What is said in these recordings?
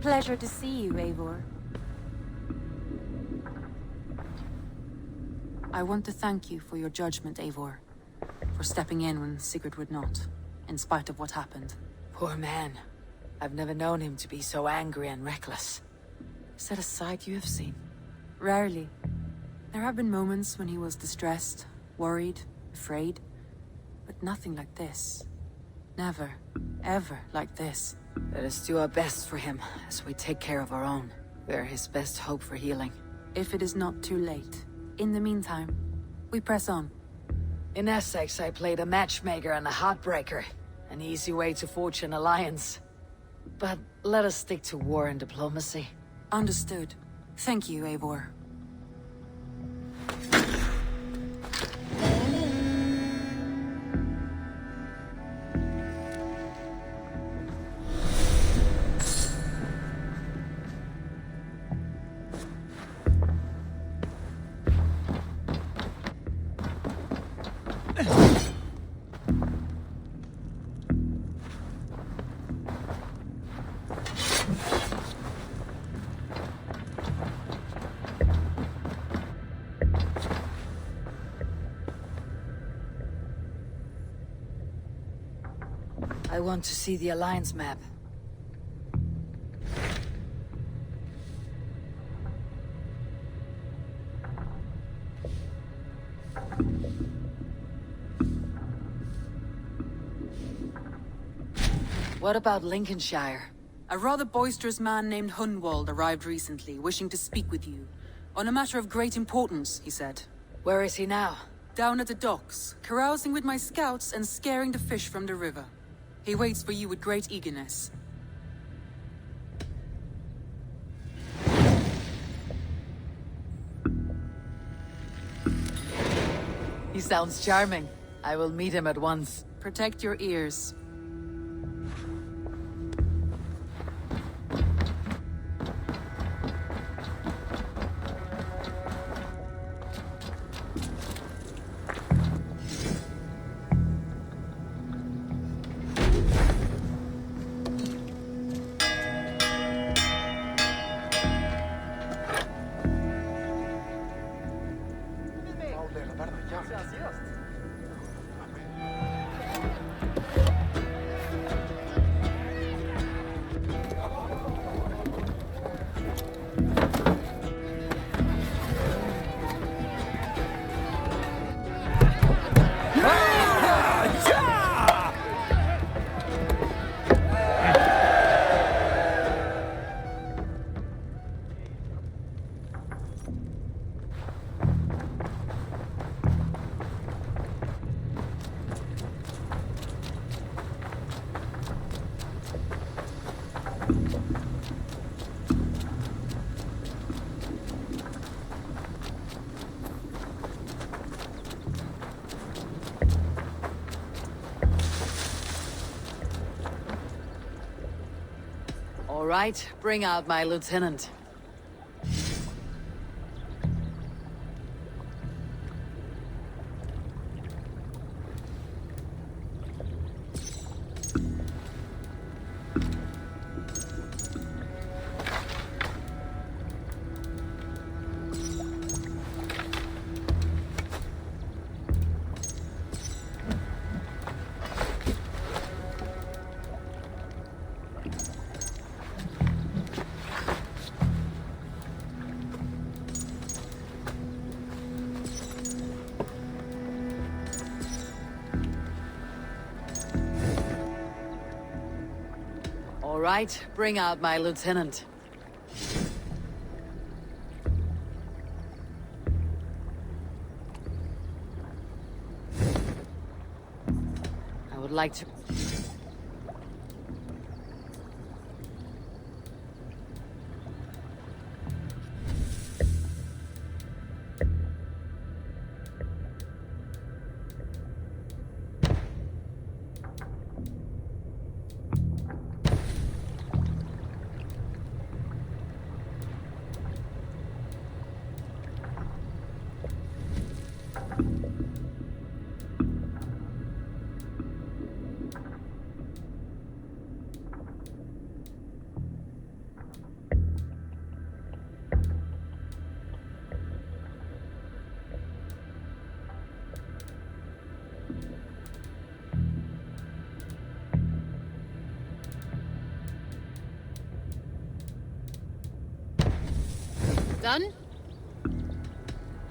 Pleasure to see you, Eivor. I want to thank you for your judgment, Eivor. For stepping in when Sigurd would not, in spite of what happened. Poor man. I've never known him to be so angry and reckless. Is that a side you have seen? Rarely. There have been moments when he was distressed, worried, afraid. But nothing like this. Never, ever like this. Let us do our best for him, as we take care of our own. We are his best hope for healing. If it is not too late. In the meantime, we press on. In Essex, I played a matchmaker and a heartbreaker. An easy way to forge an alliance. But let us stick to war and diplomacy. Understood. Thank you, Eivor. I want to see the Alliance map. What about Lincolnshire? A rather boisterous man named Hunwald arrived recently, wishing to speak with you. On a matter of great importance, he said. Where is he now? Down at the docks, carousing with my scouts and scaring the fish from the river. He waits for you with great eagerness. He sounds charming. I will meet him at once. Protect your ears. All right, bring out my lieutenant. All right, bring out my lieutenant. I would like to... done?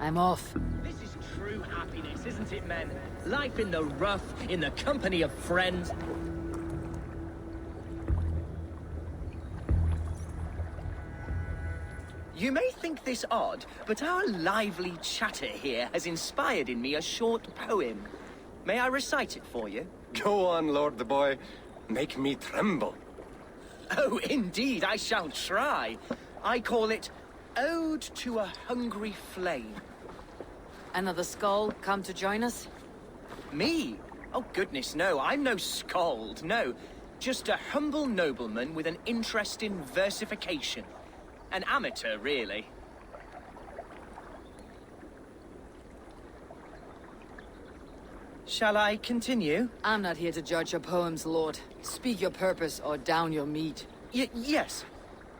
I'm off. This is true happiness, isn't it, men? Life in the rough, in the company of friends. You may think this odd, but our lively chatter here has inspired in me a short poem. May I recite it for you? Go on, Lord the Boy. Make me tremble. Oh, indeed, I shall try. I call it Ode to a Hungry Flame. Another skull come to join us? Me? Oh, goodness, no. I'm no skald, no. Just a humble nobleman with an interest in versification. An amateur, really. Shall I continue? I'm not here to judge your poems, Lord. Speak your purpose or down your meat. Yes.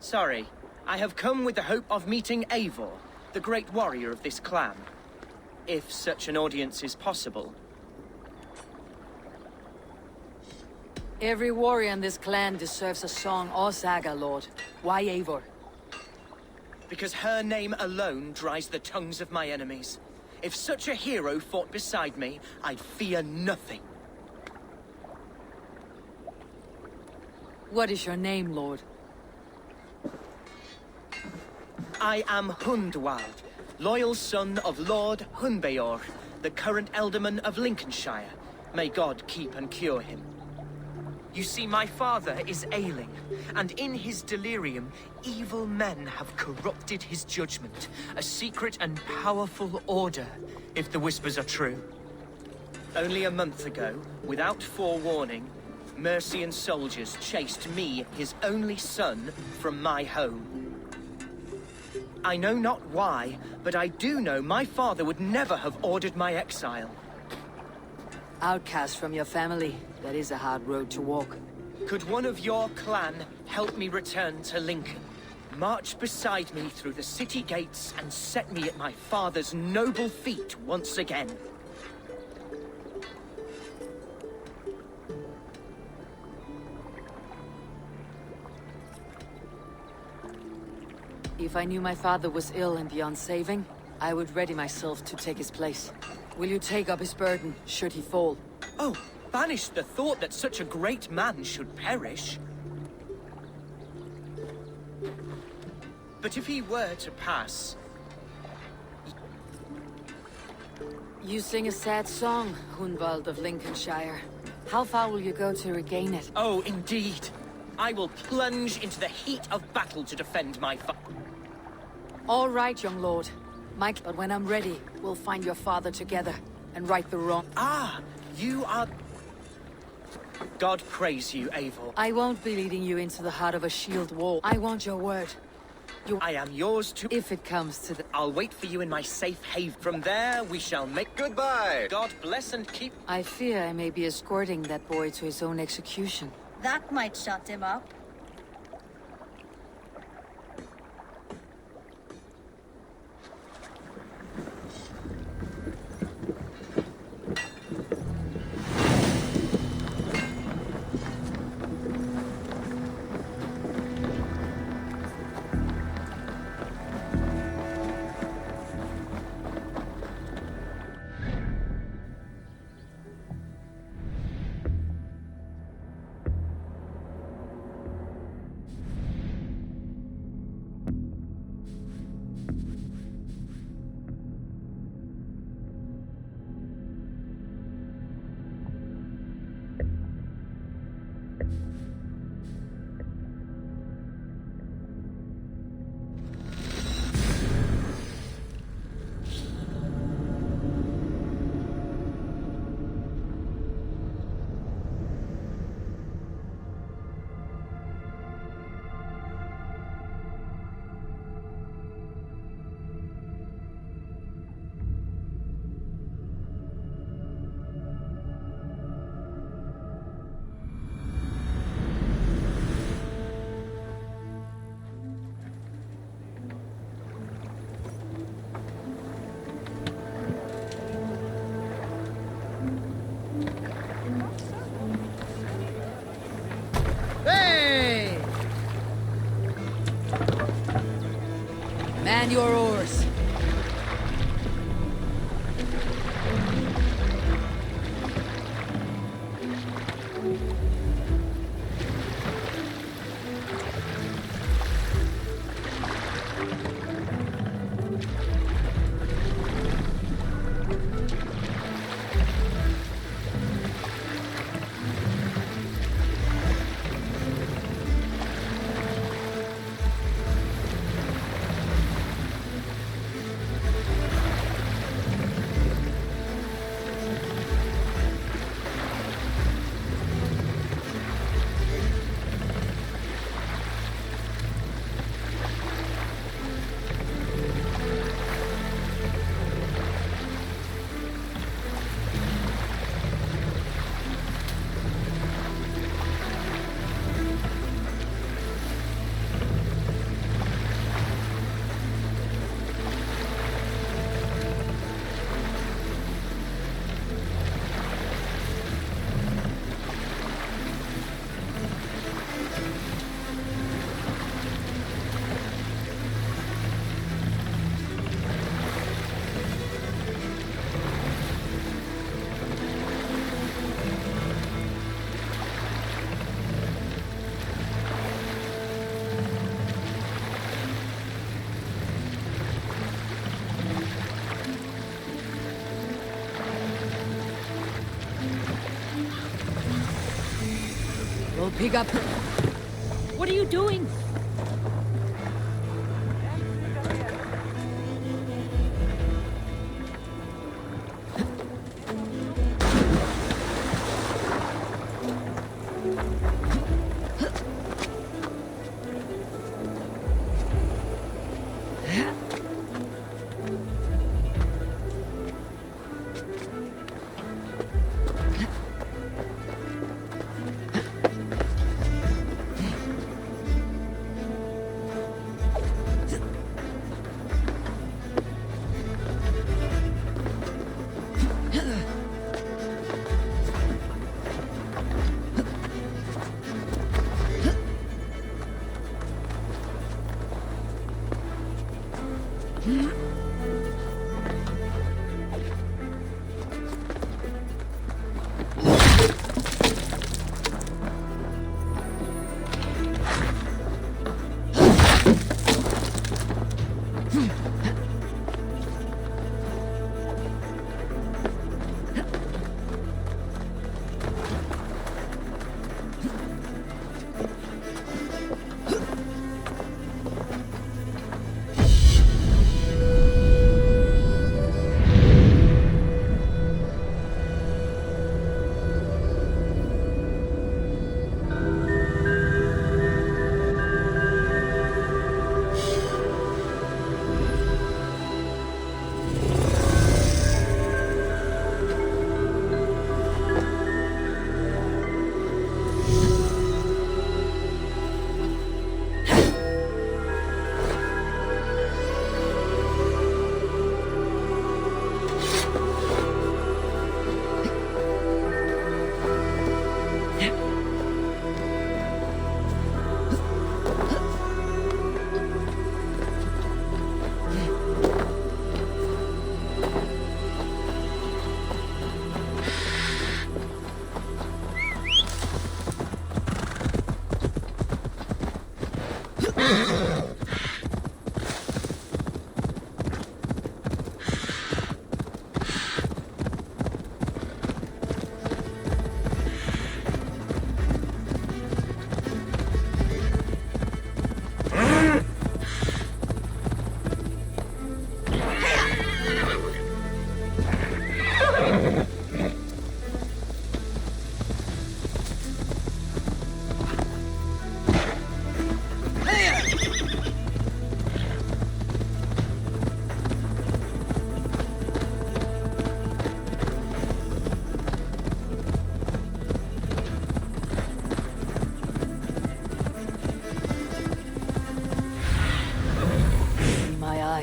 Sorry. I have come with the hope of meeting Eivor, the great warrior of this clan. If such an audience is possible. Every warrior in this clan deserves a song or saga, Lord. Why Eivor? Because her name alone dries the tongues of my enemies. If such a hero fought beside me, I'd fear nothing. What is your name, Lord? I am Hundwald, loyal son of Lord Hunbeor, the current Elderman of Lincolnshire. May God keep and cure him. You see, my father is ailing, and in his delirium, evil men have corrupted his judgment. A secret and powerful order, if the whispers are true. Only a month ago, without forewarning, Mercian soldiers chased me, his only son, from my home. I know not why, but I do know my father would never have ordered my exile. Outcast from your family. That is a hard road to walk. Could one of your clan help me return to Lincoln? March beside me through the city gates and set me at my father's noble feet once again. If I knew my father was ill and beyond saving, I would ready myself to take his place. Will you take up his burden, should he fall? Oh, banish the thought that such a great man should perish. But if he were to pass... You sing a sad song, Hunwald of Lincolnshire. How far will you go to regain it? Oh, indeed. I will plunge into the heat of battle to defend my All right, young lord. Mike, but when I'm ready, we'll find your father together and right the wrong. Ah, you are... God praise you, Eivor. I won't be leading you into the heart of a shield wall. I want your word. I am yours to... If it comes to the... I'll wait for you in my safe haven. From there, we shall make... Goodbye! God bless and keep... I fear I may be escorting that boy to his own execution. That might shut him up. Man your oars. We'll pick up. What are you doing?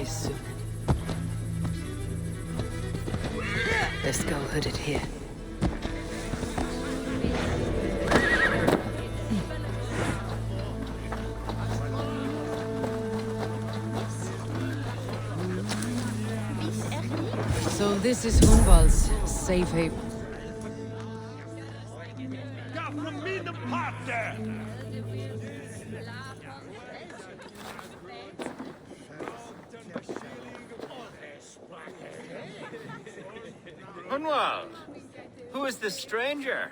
Soon. Let's go hooded here. So this is Hunwald's safe haven. Hunwald, who is this stranger?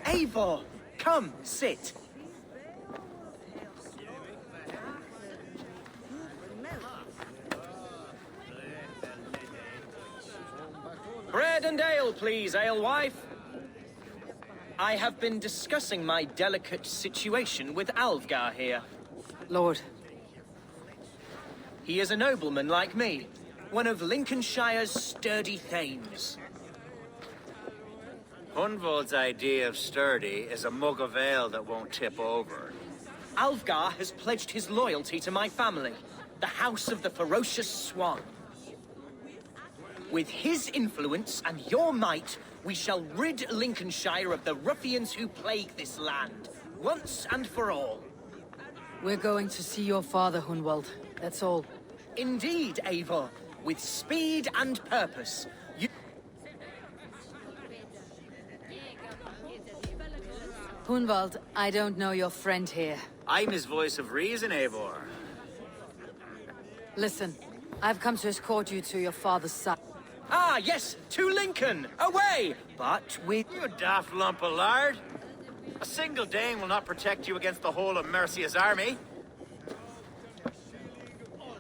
Eivor, come, sit. Bread and ale, please, alewife. I have been discussing my delicate situation with Alvgar here. Lord. He is a nobleman like me, one of Lincolnshire's sturdy thanes. Hunwald's idea of sturdy is a mug of ale that won't tip over. Alvgar has pledged his loyalty to my family, the House of the Ferocious Swan. With his influence and your might, we shall rid Lincolnshire of the ruffians who plague this land, once and for all. We're going to see your father, Hunwald. That's all. Indeed, Eivor, with speed and purpose. Hunwald, I don't know your friend here. I'm his voice of reason, Eivor. Listen, I've come to escort you to your father's side. Ah, yes, to Lincoln! Away! But with... You daft lump of lard. A single Dane will not protect you against the whole of Mercia's army.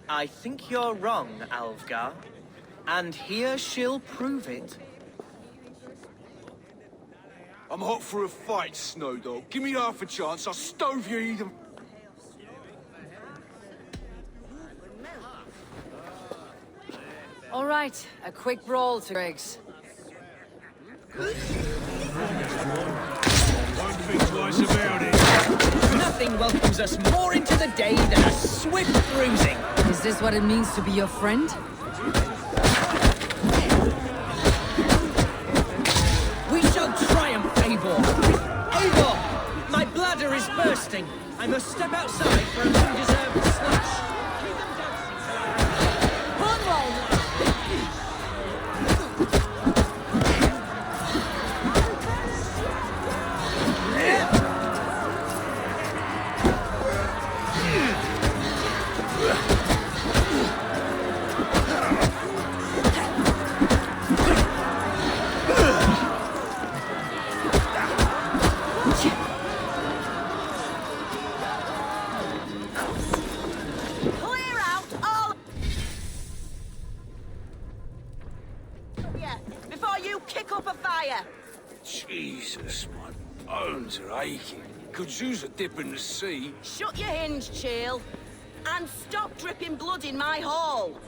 I think you're wrong, Alvgar. And here she'll prove it. I'm hot for a fight, Snowdog. Give me half a chance, I'll stove you even... All right, a quick brawl to Greg's. Don't think twice about it. Nothing welcomes us more into the day than a swift bruising. Is this what it means to be your friend? We shall triumph, Eivor! Eivor! My bladder is bursting. I must step outside for an undeserved slush. Jesus, my bones are aching. Could use a dip in the sea. Shut your hinge, Chill. And stop dripping blood in my hall.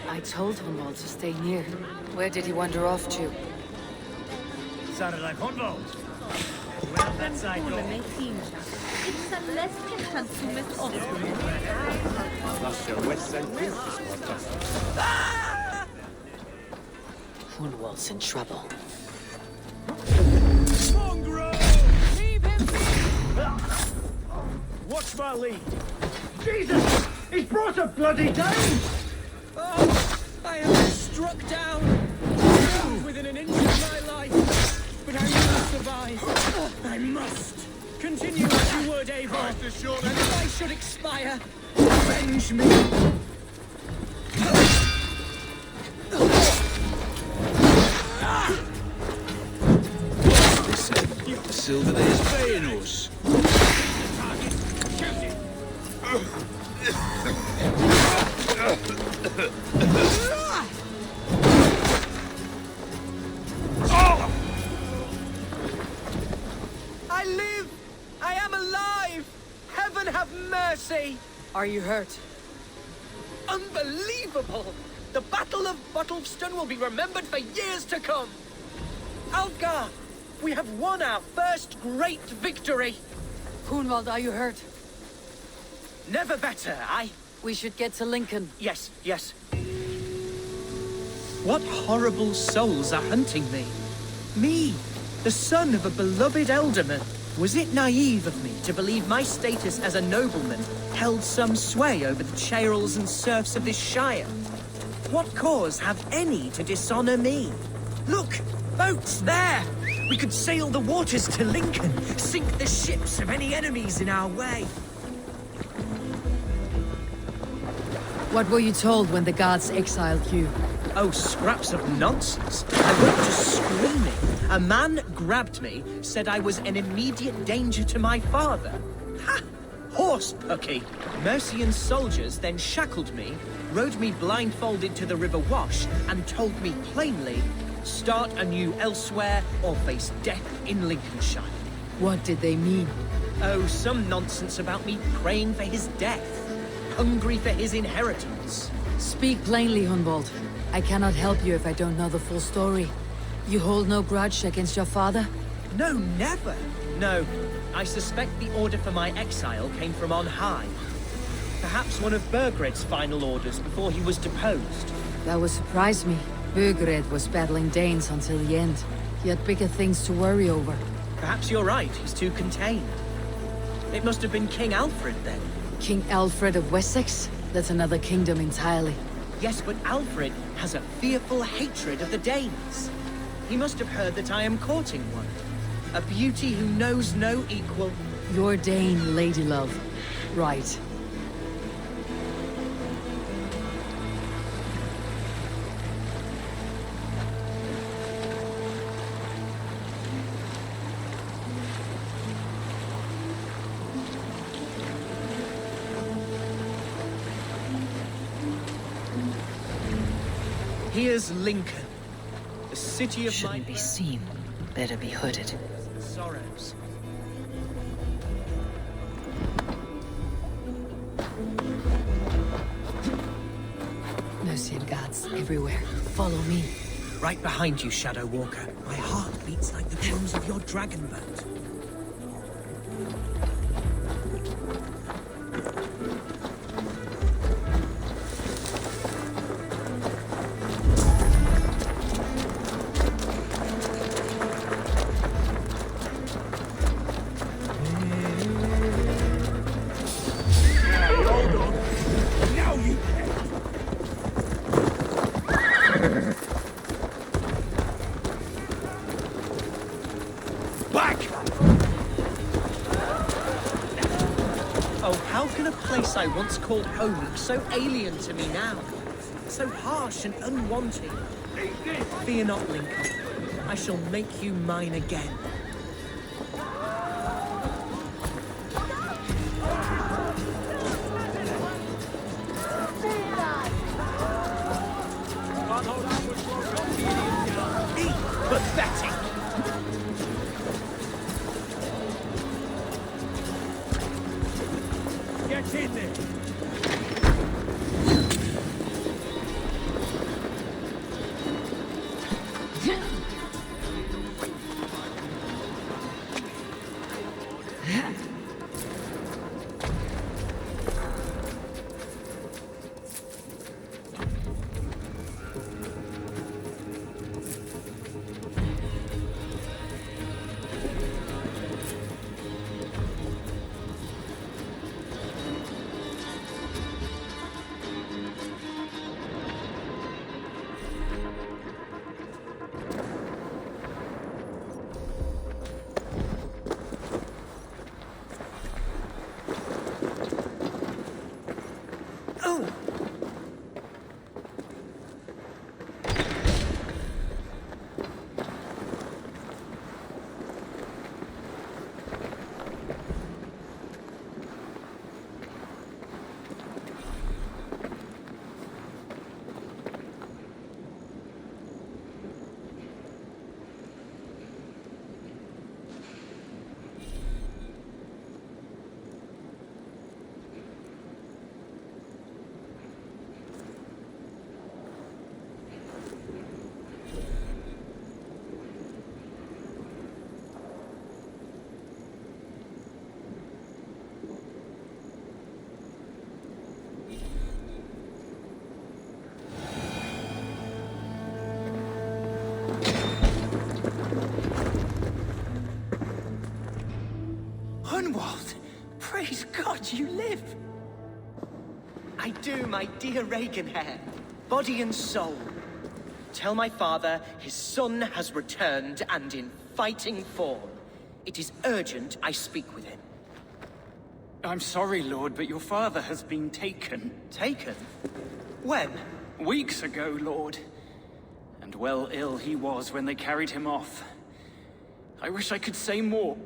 I told Hunwald to stay near. Where did he wander off to? Sounded like Hunwald. Well, that's I go. Hunwald's in trouble. Mongrel! Leave him be! Watch my lead. Jesus! He's brought a bloody down! Oh, I am struck down. Within an inch of my life. But I will survive. I must. Continue as you would, Eivor. And if I should expire, avenge me. The silver there's paying us. I live! I am alive! Heaven have mercy! Are you hurt? Unbelievable! The Battle of Bottleston will be remembered for years to come! Algar! We have won our first great victory! Hunwald, are you hurt? Never better, We should get to Lincoln. Yes, yes. What horrible souls are hunting me? Me, the son of a beloved elderman. Was it naive of me to believe my status as a nobleman held some sway over the churls and serfs of this shire? What cause have any to dishonor me? Look! Boats there! We could sail the waters to Lincoln, sink the ships of any enemies in our way. What were you told when the gods exiled you? Oh, scraps of nonsense. I went to screaming. A man grabbed me, said I was an immediate danger to my father. Ha! Horse pucky. Mercian soldiers then shackled me, rode me blindfolded to the River Wash, and told me plainly, start anew elsewhere or face death in Lincolnshire. What did they mean? Oh, some nonsense about me praying for his death, hungry for his inheritance. Speak plainly, Hunwald. I cannot help you if I don't know the full story. You hold no grudge against your father? No, never. No, I suspect the order for my exile came from on high. Perhaps one of Burgred's final orders before he was deposed. That would surprise me. Burgred was battling Danes until the end. He had bigger things to worry over. Perhaps you're right, he's too contained. It must have been King Alfred then. King Alfred of Wessex? That's another kingdom entirely. Yes, but Alfred has a fearful hatred of the Danes. He must have heard that I am courting one. A beauty who knows no equal. Your Dane, ladylove. Right. Here's Lincoln, the city of Shouldn't be seen. Better be hooded. sorrows. Mercian gods everywhere. Follow me. Right behind you, Shadow Walker. My heart beats like the drums of your dragon boat. I once called home looks so alien to me now. So harsh and unwanted. Fear not, Lincoln. I shall make you mine again. Pathetic! Get in there! Hunwald! Praise God you live! I do, my dear Reaganhair. Body and soul. Tell my father his son has returned and in fighting form. It is urgent I speak with him. I'm sorry, Lord, but your father has been taken. Taken? When? Weeks ago, Lord. And well ill he was when they carried him off. I wish I could say more.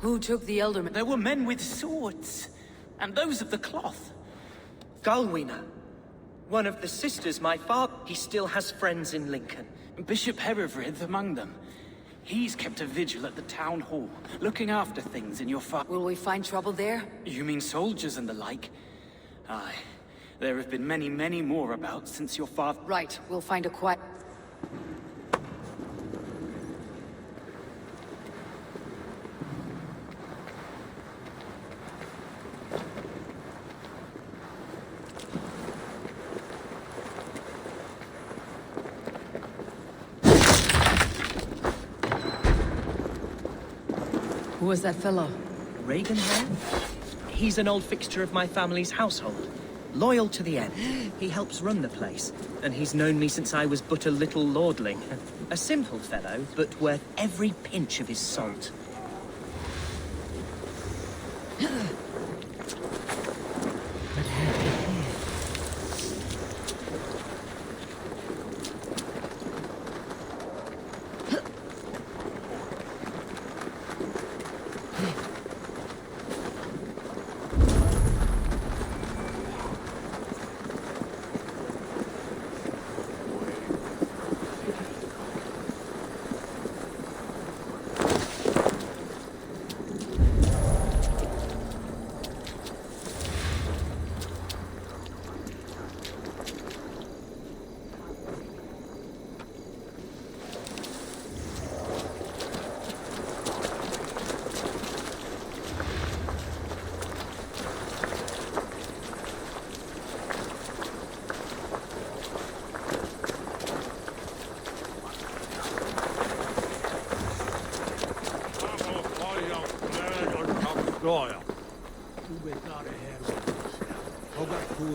Who took the Elderman? There were men with swords, and those of the cloth. Galwina. One of the sisters my father... He still has friends in Lincoln. Bishop Herefrith among them. He's kept a vigil at the town hall, looking after things in your Will we find trouble there? You mean soldiers and the like? Aye. There have been many, many more about since your father... Right, we'll find a quiet... Who was that fellow? Reaganhair? He's an old fixture of my family's household. Loyal to the end. He helps run the place, and he's known me since I was but a little lordling. A simple fellow, but worth every pinch of his salt.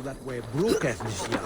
That way, brukes this year.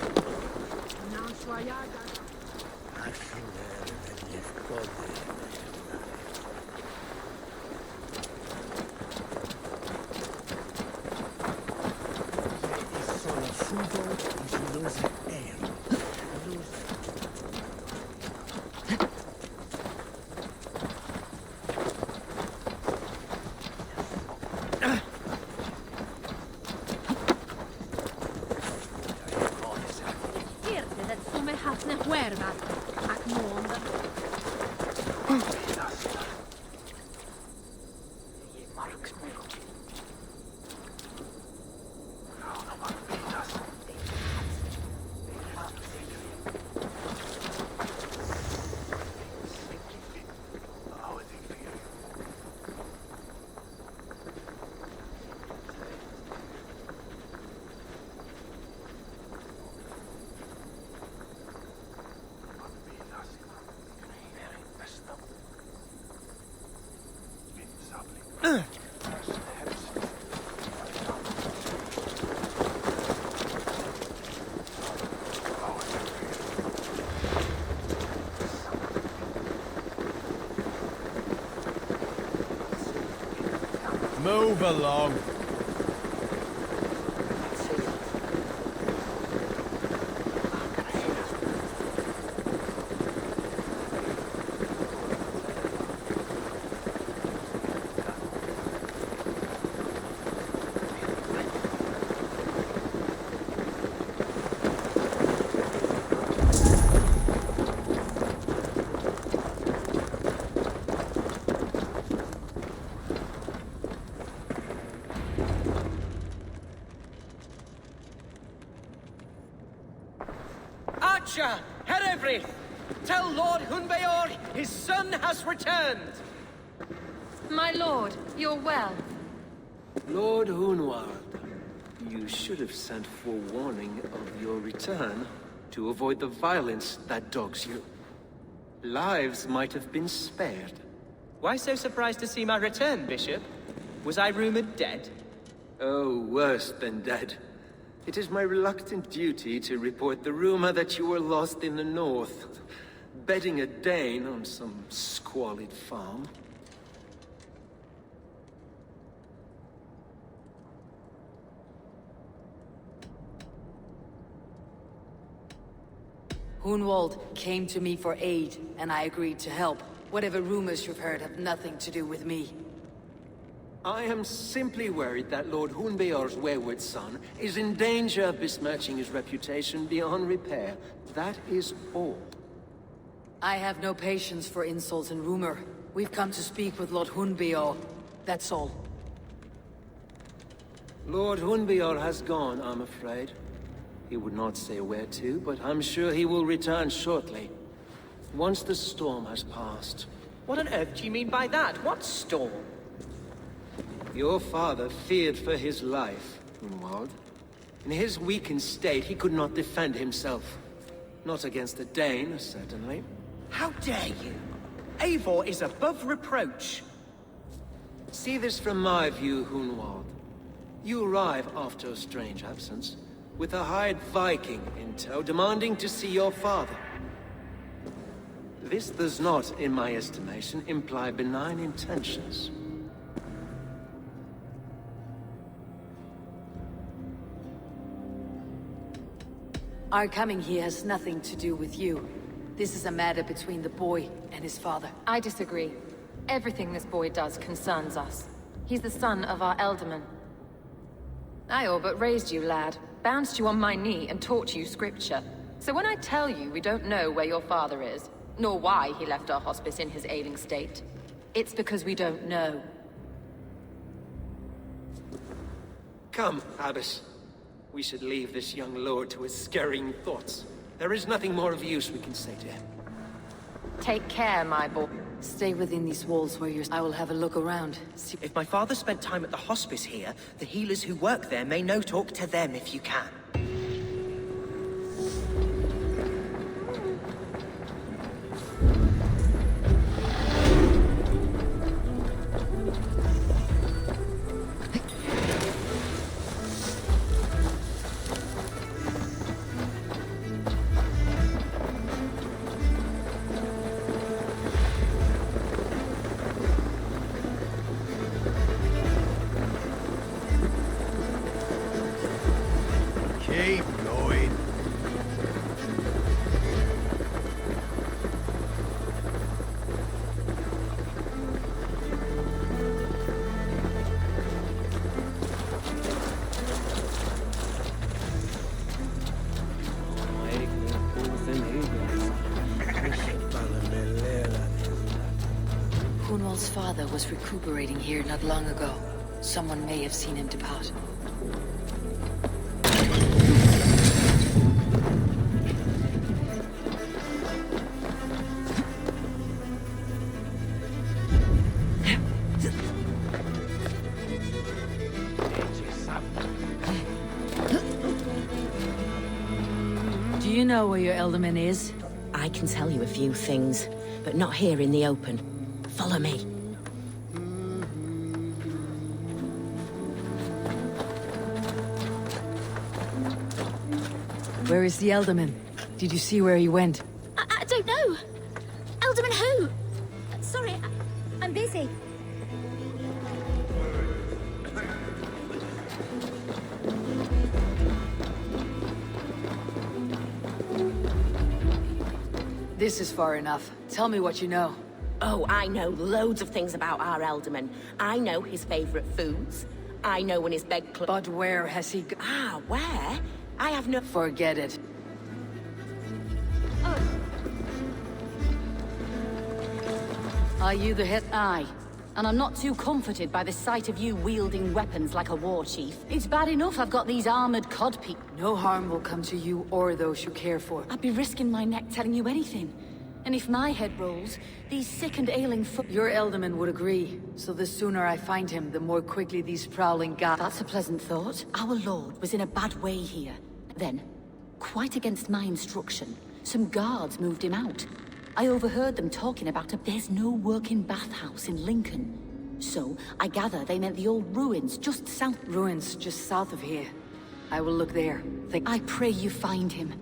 Move along. Herefrith! Tell Lord Hunbeor his son has returned! My lord, you're well. Lord Hunwald, you should have sent forewarning of your return to avoid the violence that dogs you. Lives might have been spared. Why so surprised to see my return, Bishop? Was I rumored dead? Oh, worse than dead. It is my reluctant duty to report the rumor that you were lost in the north, bedding a Dane on some squalid farm. Hunwald came to me for aid, and I agreed to help. Whatever rumors you've heard have nothing to do with me. I am simply worried that Lord Hunbeor's wayward son is in danger of besmirching his reputation beyond repair. That is all. I have no patience for insults and rumor. We've come to speak with Lord Hunbeor. That's all. Lord Hunbeor has gone, I'm afraid. He would not say where to, but I'm sure he will return shortly. Once the storm has passed. What on earth do you mean by that? What storm? Your father feared for his life, Hunwald. In his weakened state, he could not defend himself. Not against a Dane, certainly. How dare you? Eivor is above reproach. See this from my view, Hunwald. You arrive after a strange absence, with a hired Viking in tow, demanding to see your father. This does not, in my estimation, imply benign intentions. Our coming here has nothing to do with you. This is a matter between the boy and his father. I disagree. Everything this boy does concerns us. He's the son of our Elderman. I all but raised you, lad. Bounced you on my knee and taught you scripture. So when I tell you we don't know where your father is, nor why he left our hospice in his ailing state, it's because we don't know. Come, Abbess. We should leave this young lord to his scurrying thoughts. There is nothing more of use we can say to him. Take care, my boy. Stay within these walls where you're... I will have a look around. If my father spent time at the hospice here, the healers who work there may know talk to them if you can. Hunwald's father was recuperating here not long ago. Someone may have seen him depart. Do you know where your Elderman is? I can tell you a few things, but not here in the open. Follow me. Where is the Elderman? Did you see where he went? I don't know. Elderman who? Sorry, I'm busy. This is far enough. Tell me what you know. Oh, I know loads of things about our Elderman. I know his favorite foods. I know when his bed But where has he where? I have no... Forget it. Are you the head? Aye. And I'm not too comforted by the sight of you wielding weapons like a war chief. It's bad enough I've got these armored cod people. No harm will come to you or those you care for. I'd be risking my neck telling you anything. And if my head rolls, these sick and ailing Your Elderman would agree. So the sooner I find him, the more quickly these prowling That's a pleasant thought. Our lord was in a bad way here. Then, quite against my instruction, some guards moved him out. I overheard them talking about there's no working bathhouse in Lincoln. So, I gather they meant the old ruins just south... Ruins just south of here. I will look there. I pray you find him.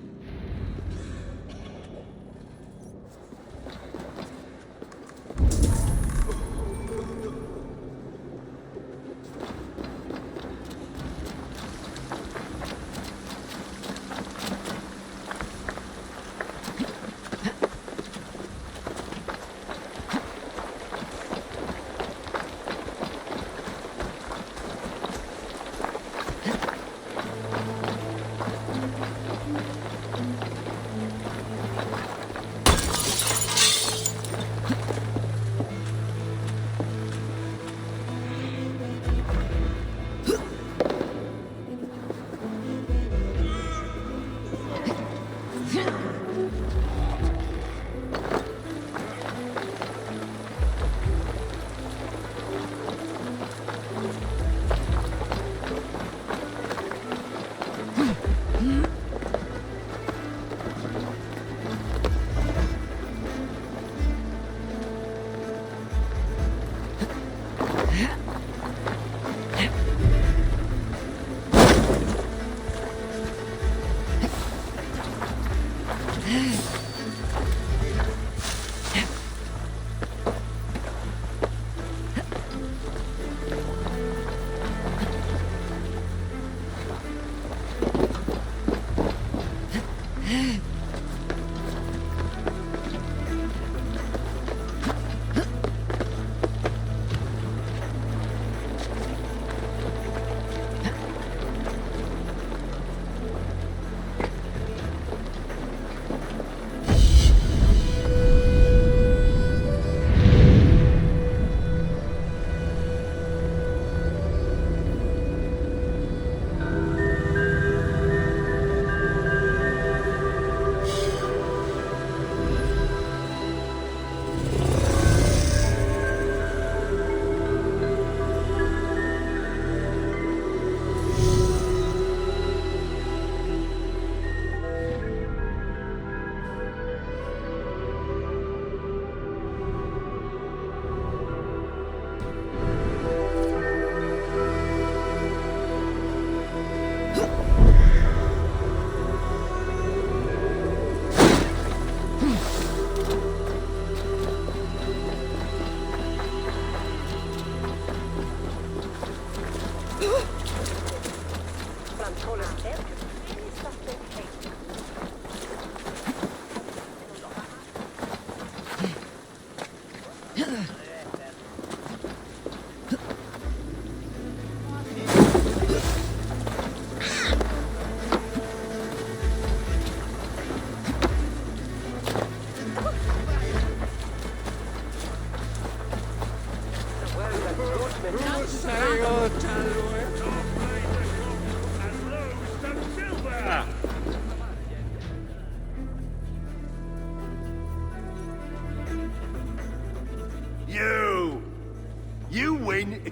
You win.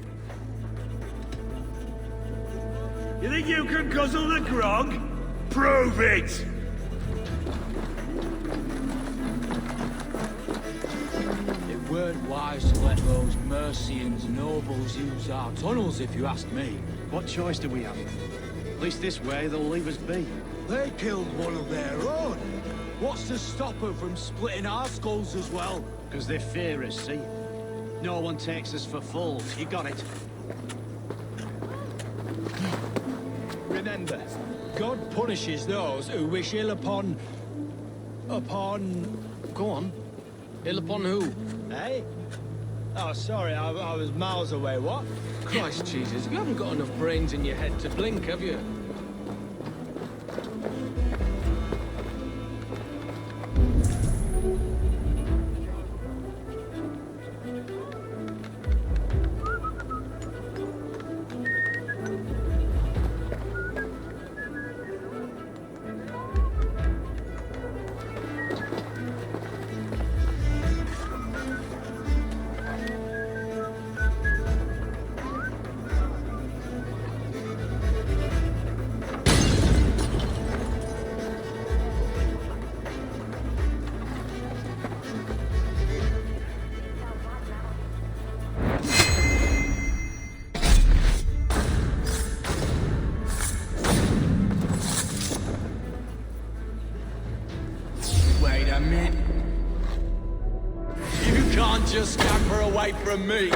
You think you can guzzle the grog? Prove it! It weren't wise to let those Mercians nobles use our tunnels, if you ask me. What choice do we have? At least this way they'll leave us be. They killed one of their own. What's to stop them from splitting our skulls as well? Because they fear us, see? No one takes us for fools. You got it. Remember, God punishes those who wish ill upon... Go on. Ill upon who? Eh? Oh, sorry, I was miles away. What? Christ Jesus, you haven't got enough brains in your head to blink, have you? can't just scamper away from me.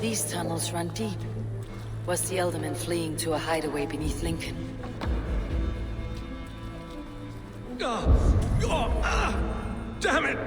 These tunnels run deep. Was the Elderman fleeing to a hideaway beneath Lincoln? Damn it!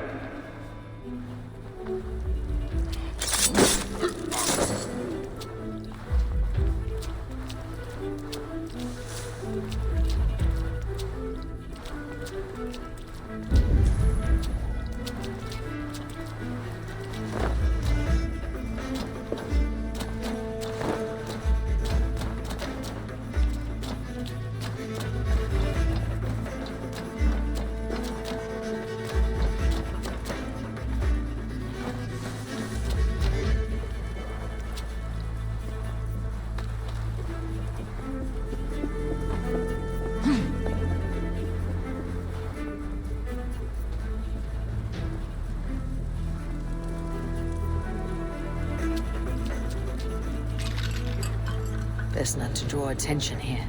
Best not to draw attention here.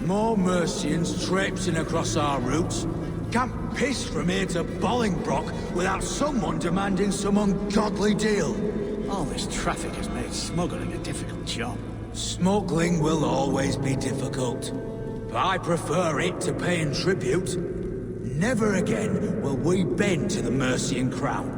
More Mercians traipsing across our routes. Can't piss from here to Bolingbroke without someone demanding some ungodly deal. All this traffic has made smuggling a difficult job. Smuggling will always be difficult. But I prefer it to paying tribute. Never again will we bend to the Mercian crown.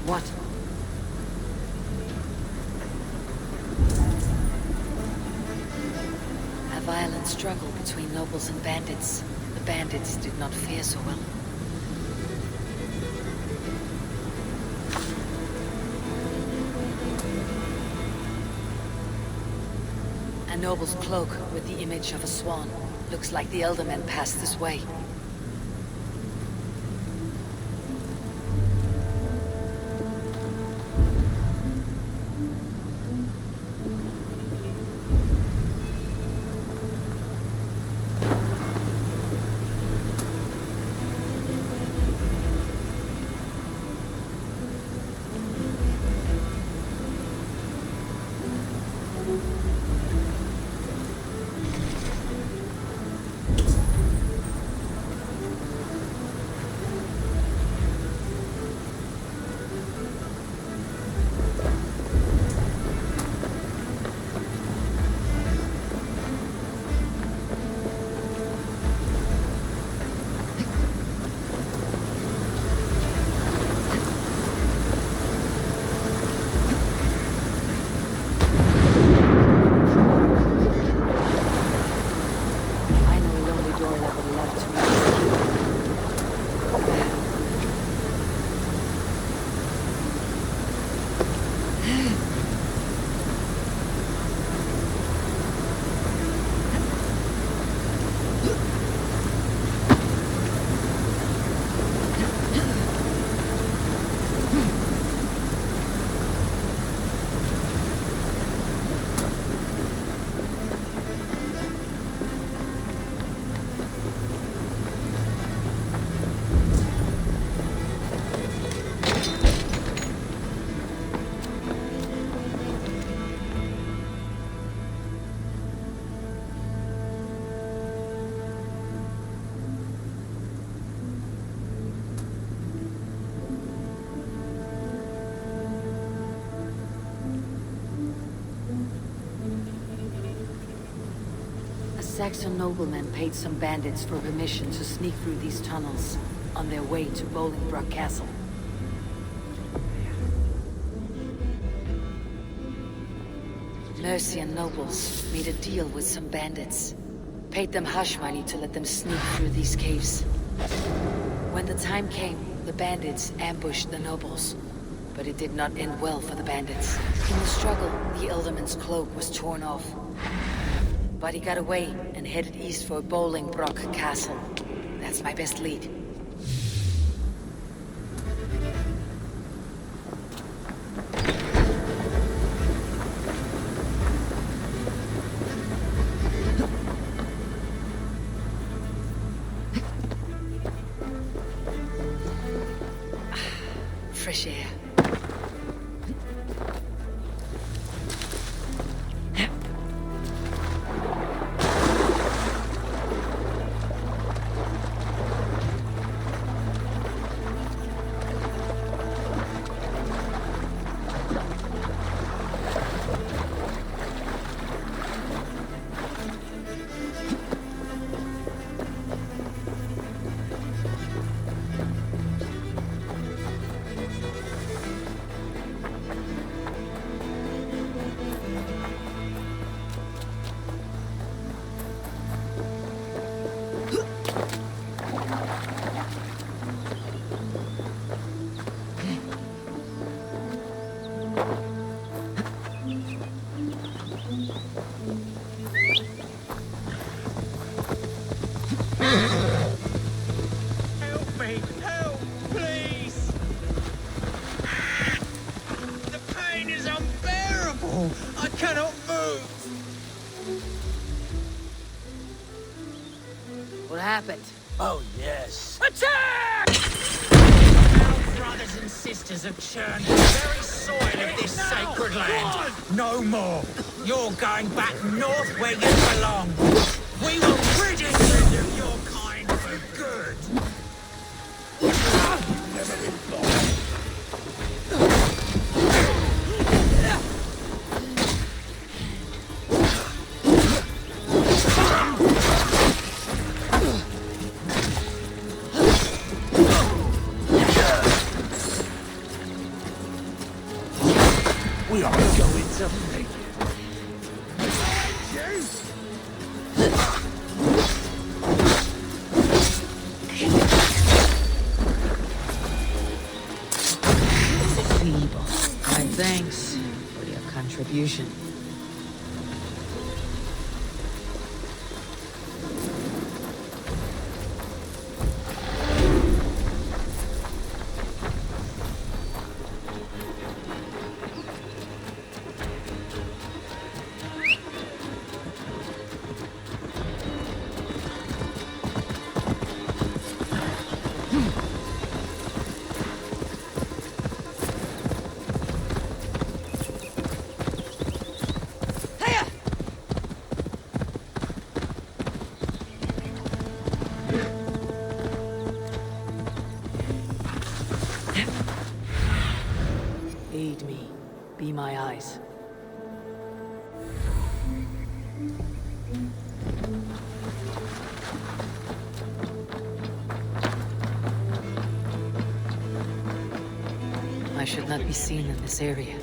What? A violent struggle between nobles and bandits. The bandits did not fare so well. A noble's cloak with the image of a swan. Looks like the elder men passed this way. Saxon noblemen paid some bandits for permission to sneak through these tunnels on their way to Bolingbroke Castle. Mercian nobles made a deal with some bandits. Paid them hush money to let them sneak through these caves. When the time came, the bandits ambushed the nobles. But it did not end well for the bandits. In the struggle, the Elderman's cloak was torn off. But he got away and headed east for Bolingbroke Castle. That's my best lead. Fresh air. Help me! Help! Please! The pain is unbearable! I cannot move! What happened? Oh, yes. Attack! Our brothers and sisters have churned the very soil of this sacred land. No more. You're going back north where you belong. We will rid you of your kind for good. We are going to make Feeble. My thanks for your contribution. Aid me. Be my eyes. I should not be seen in this area.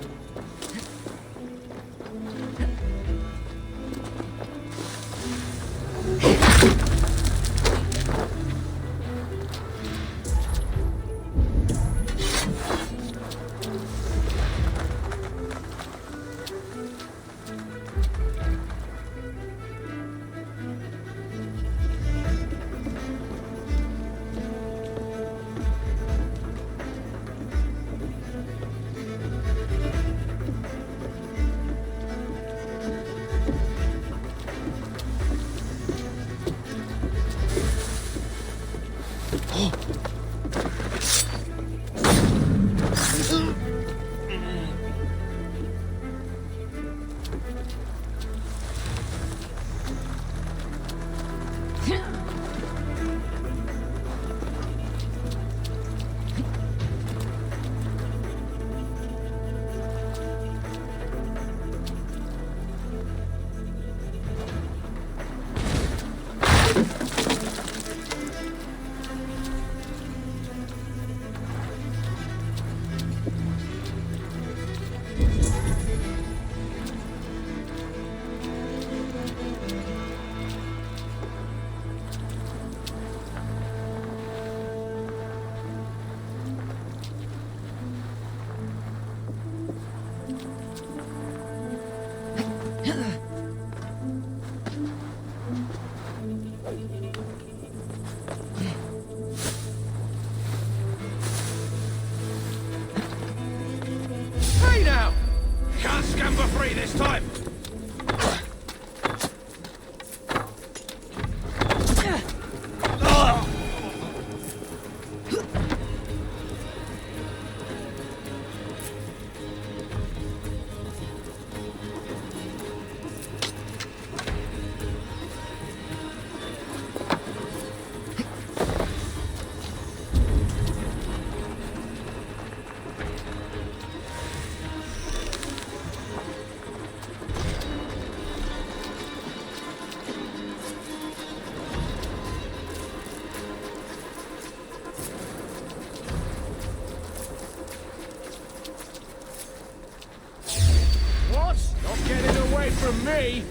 me!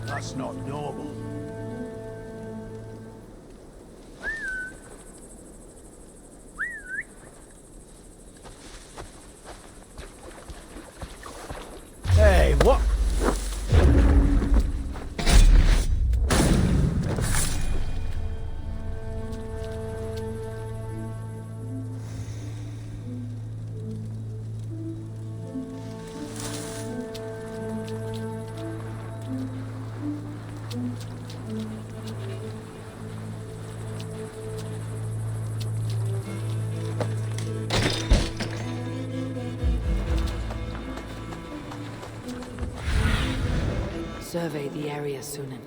That's not normal. Hey, what? Survey the area, Sunan.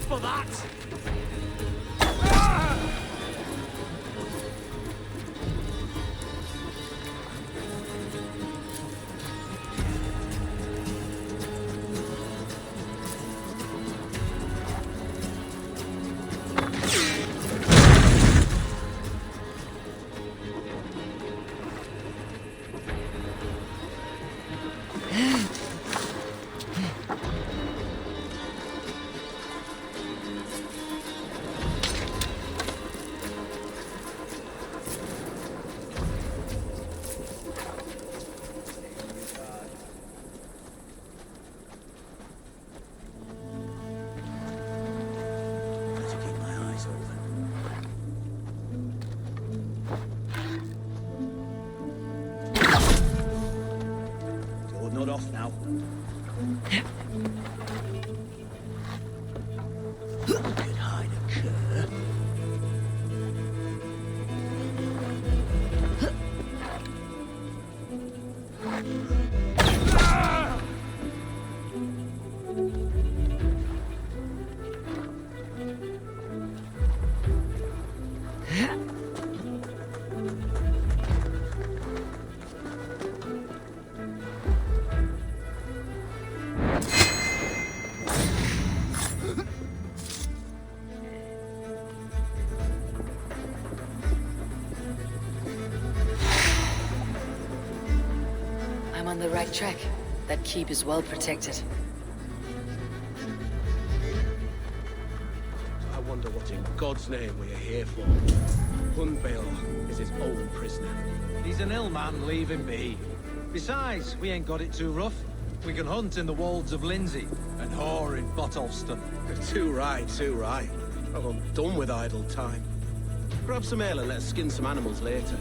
For that! Not off now. Could hide a cur. On the right track. That keep is well protected. I wonder what in God's name we are here for. Hunbeor is his own prisoner. He's an ill man, leave him be. Besides, we ain't got it too rough. We can hunt in the wolds of Lindsay, and whore in Botolston. Too right, too right. Well, I'm done with idle time. Grab some ale and let's skin some animals later.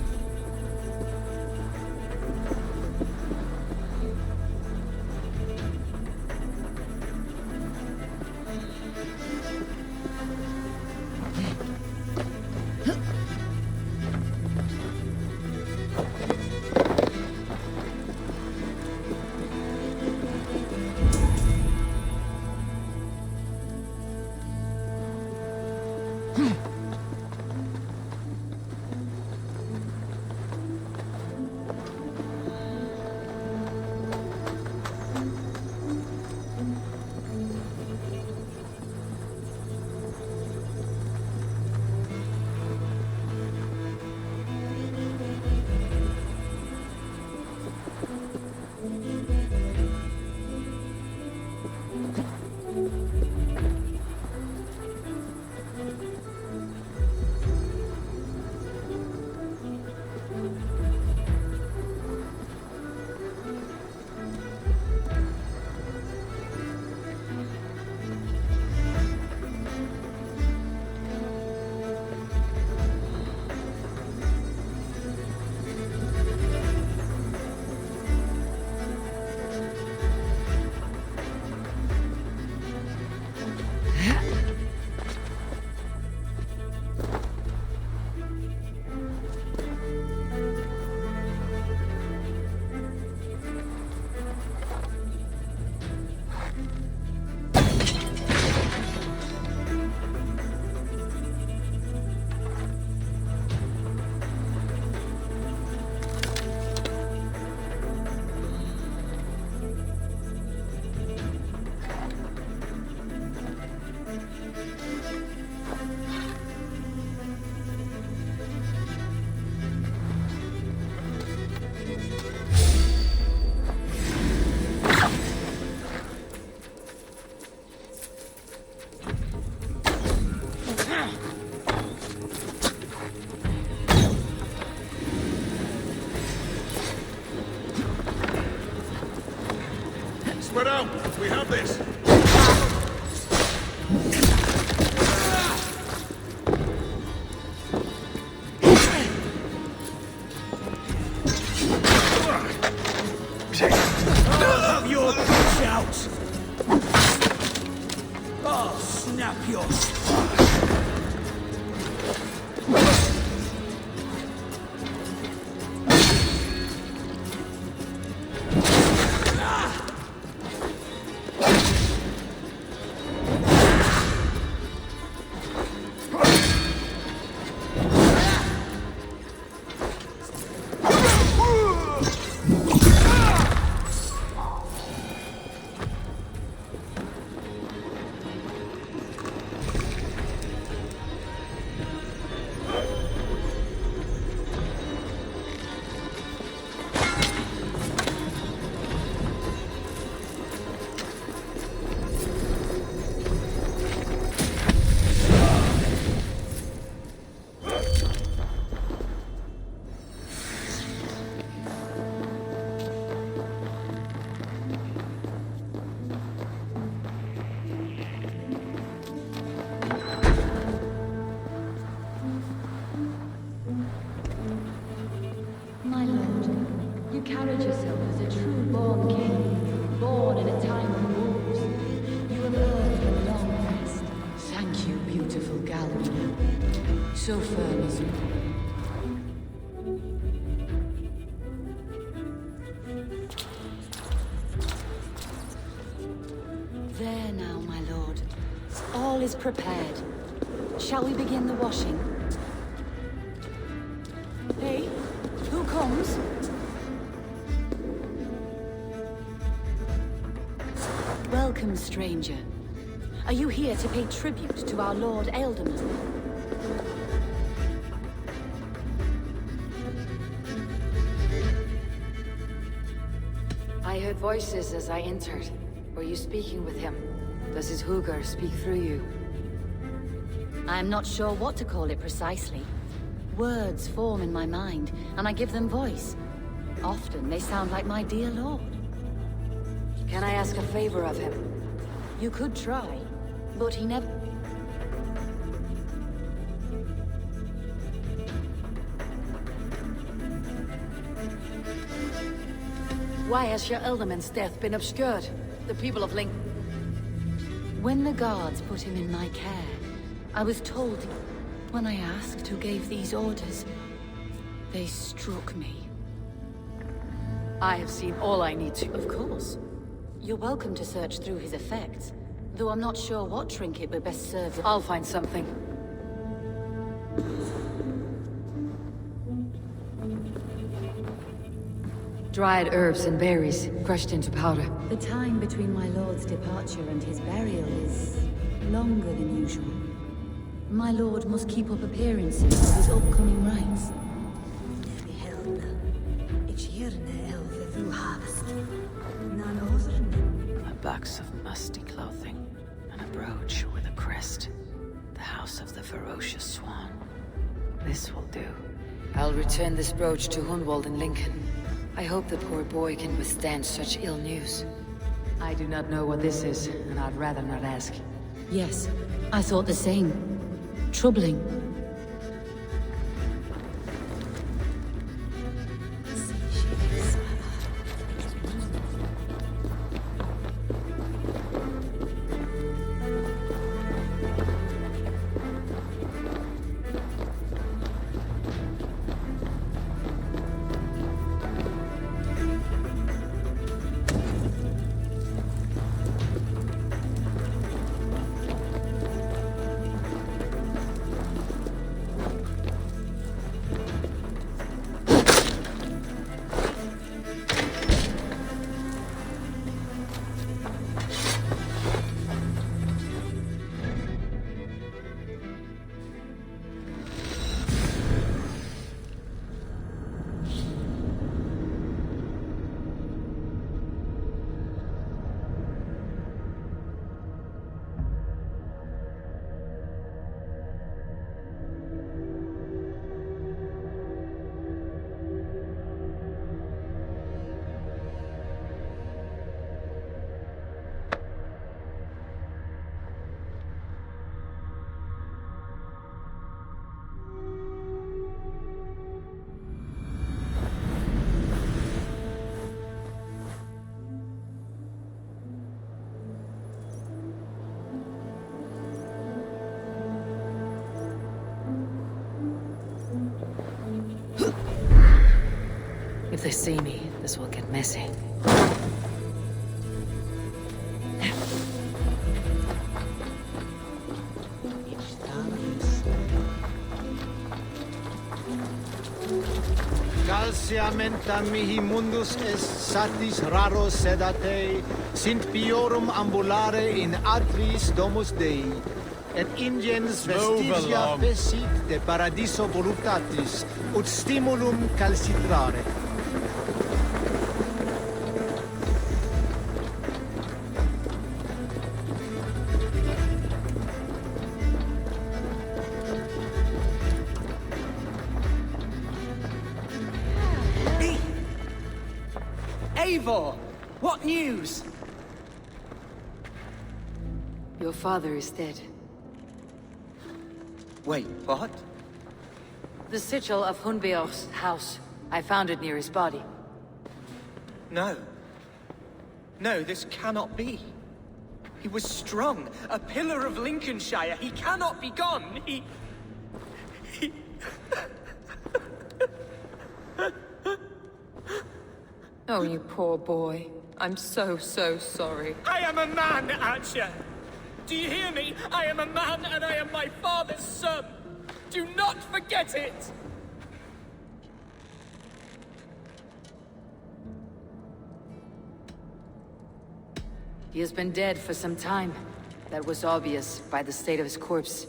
Spread out! We have this! Have your pitch out! I'll snap your spine! My lord, you carried yourself as a true-born king, born in a time of wars. You have earned a long rest. Thank you, beautiful Gallery. So firm as you. There now, my lord. All is prepared. Shall we begin the washing? Hey, who comes? Welcome, stranger. Are you here to pay tribute to our Lord Ealdorman? I heard voices as I entered. Were you speaking with him? Does his hooger speak through you? I am not sure what to call it precisely. Words form in my mind, and I give them voice. Often they sound like my dear lord. Can I ask a favor of him? You could try, but he never... Why has your Ealdorman's death been obscured? The people of Lincoln... When the guards put him in my care, I was told... When I asked who gave these orders, they struck me. I have seen all I need to. Of course. You're welcome to search through his effects, though I'm not sure what trinket would best serve you. I'll find something. Dried herbs and berries, crushed into powder. The time between my lord's departure and his burial is longer than usual. My lord must keep up appearances for his upcoming rites. A box of musty clothing, and a brooch with a crest. The house of the ferocious swan. This will do. I'll return this brooch to Hundwald in Lincoln. I hope the poor boy can withstand such ill news. I do not know what this is, and I'd rather not ask. Yes, I thought the same. Troubling. they see me, this will get messy. Calciamenta mihi mundus est satis raro sedate, sint piorum ambulare in atris domus Dei, et ingens vestigia fecit de paradiso voluptatis, ut stimulum calcitrare. Eivor! What news? Your father is dead. Wait, what? The sigil of Hunbeor's house. I found it near his body. No. No, this cannot be. He was strong, a pillar of Lincolnshire. He cannot be gone. He... Oh, you poor boy. I'm so sorry. I am a man, Archer! Do you hear me? I am a man and I am my father's son! Do not forget it! He has been dead for some time. That was obvious by the state of his corpse.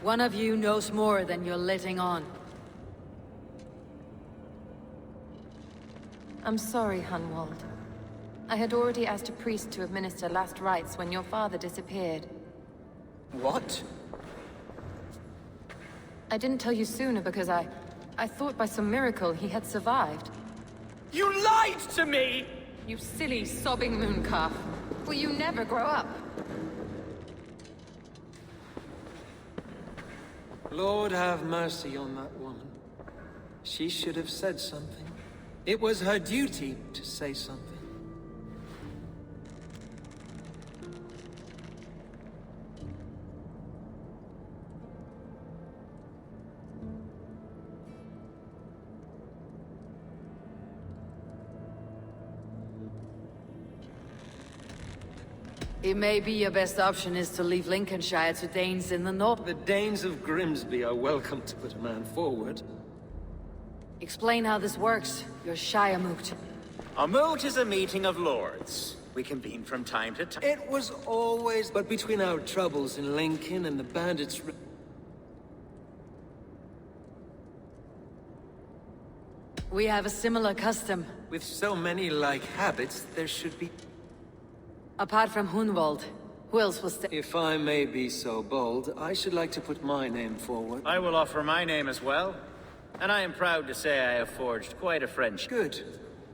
One of you knows more than you're letting on. I'm sorry, Hunwald. I had already asked a priest to administer last rites when your father disappeared. What? I didn't tell you sooner because I thought by some miracle he had survived. You lied to me! You silly, sobbing mooncalf. Will you never grow up? Lord have mercy on that woman. She should have said something. It was her duty to say something. It may be your best option is to leave Lincolnshire to Danes in the north. The Danes of Grimsby are welcome to put a man forward. Explain how this works. Your Shire moot. A moot is a meeting of lords. We convene from time to time. It was always... But between our troubles in Lincoln and the bandits... We have a similar custom. With so many like habits, there should be... Apart from Hunwald, who else will stay? If I may be so bold, I should like to put my name forward. I will offer my name as well. And I am proud to say I have forged quite a friendship. Good.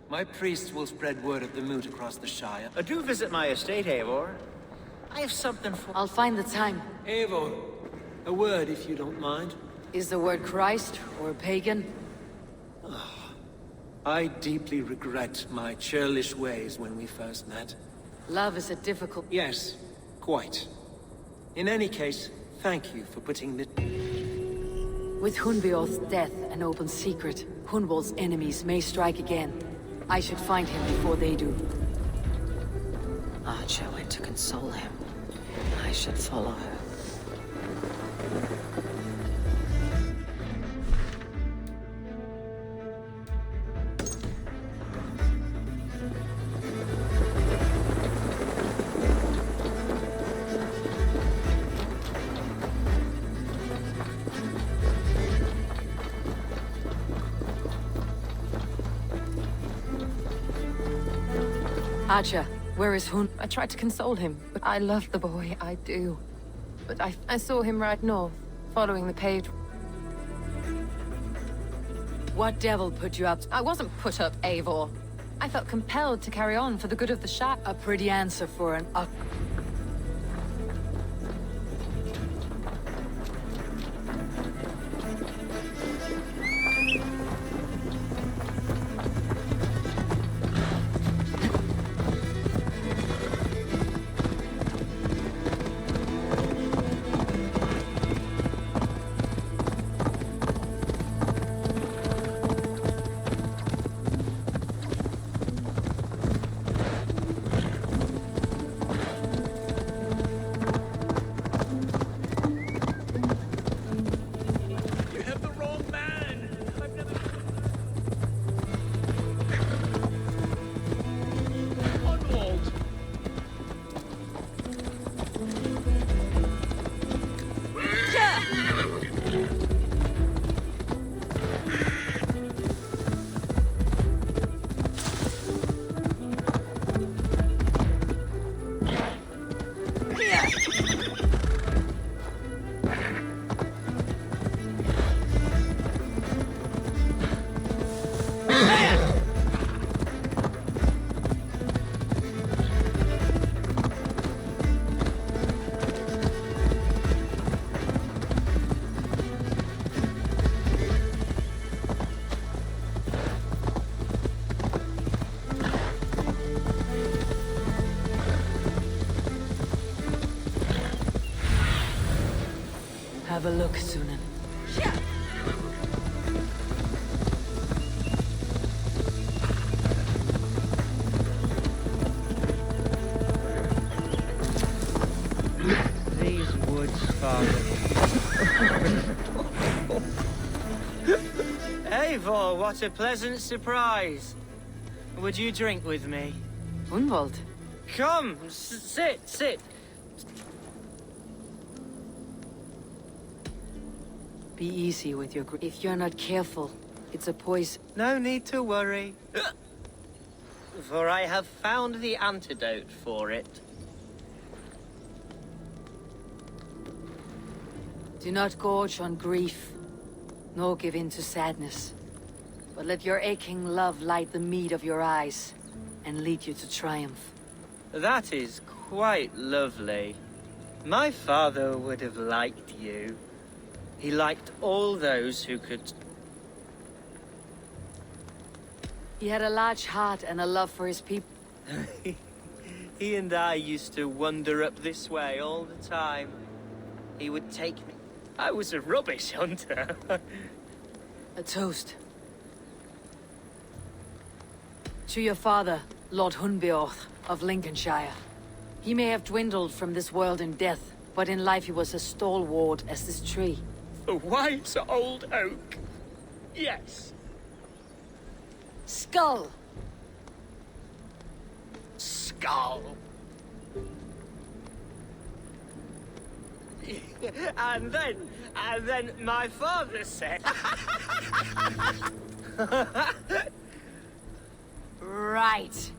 My priest will spread word of the moot across the Shire. Do visit my estate, Eivor. I have something for... I'll find the time. Eivor, a word if you don't mind. Is the word Christ or pagan? I deeply regret my churlish ways when we first met. Love is a difficult... Yes, quite. In any case, thank you for putting the... With Hunbeor's death an open secret, Hunwald's enemies may strike again. I should find him before they do. Archer went to console him. I should follow her. Archer, where is Hun? I tried to console him, but I love the boy, I do. But I saw him ride north, following the paved... What devil put you up? I wasn't put up, Eivor. I felt compelled to carry on for the good of the Shire. A pretty answer for an... a look, Sunan. These woods, Father. Eivor, what a pleasant surprise. Would you drink with me? Gunvald. Come, sit. Be easy with your if you're not careful, it's a poison. No need to worry. For I have found the antidote for it. Do not gorge on grief, nor give in to sadness. But let your aching love light the mead of your eyes, and lead you to triumph. That is quite lovely. My father would have liked you. He liked all those who could... He had a large heart and a love for his people. He and I used to wander up this way all the time. He would take me. I was a rubbish hunter. A toast. To your father, Lord Hunbeorth of Lincolnshire. He may have dwindled from this world in death, but in life he was as stalwart as this tree. The wise old oak. Yes. Skull! Skull. And then my father said... Right.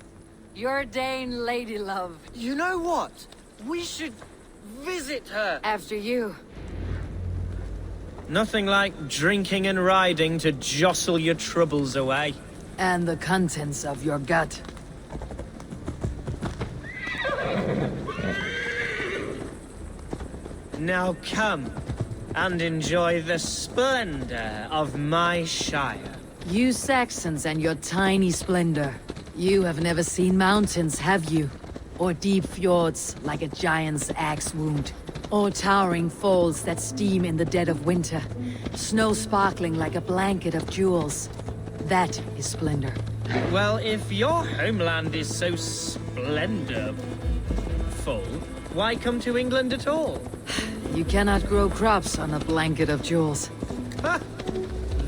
Your Dane lady love. You know what? We should visit her. After you. Nothing like drinking and riding to jostle your troubles away. And the contents of your gut. Now come and enjoy the splendor of my shire. You Saxons and your tiny splendor. You have never seen mountains, have you? Or deep fjords like a giant's axe wound. Or towering falls that steam in the dead of winter. Snow sparkling like a blanket of jewels. That is splendor. Well, if your homeland is so splendorful, why come to England at all? You cannot grow crops on a blanket of jewels. Ha!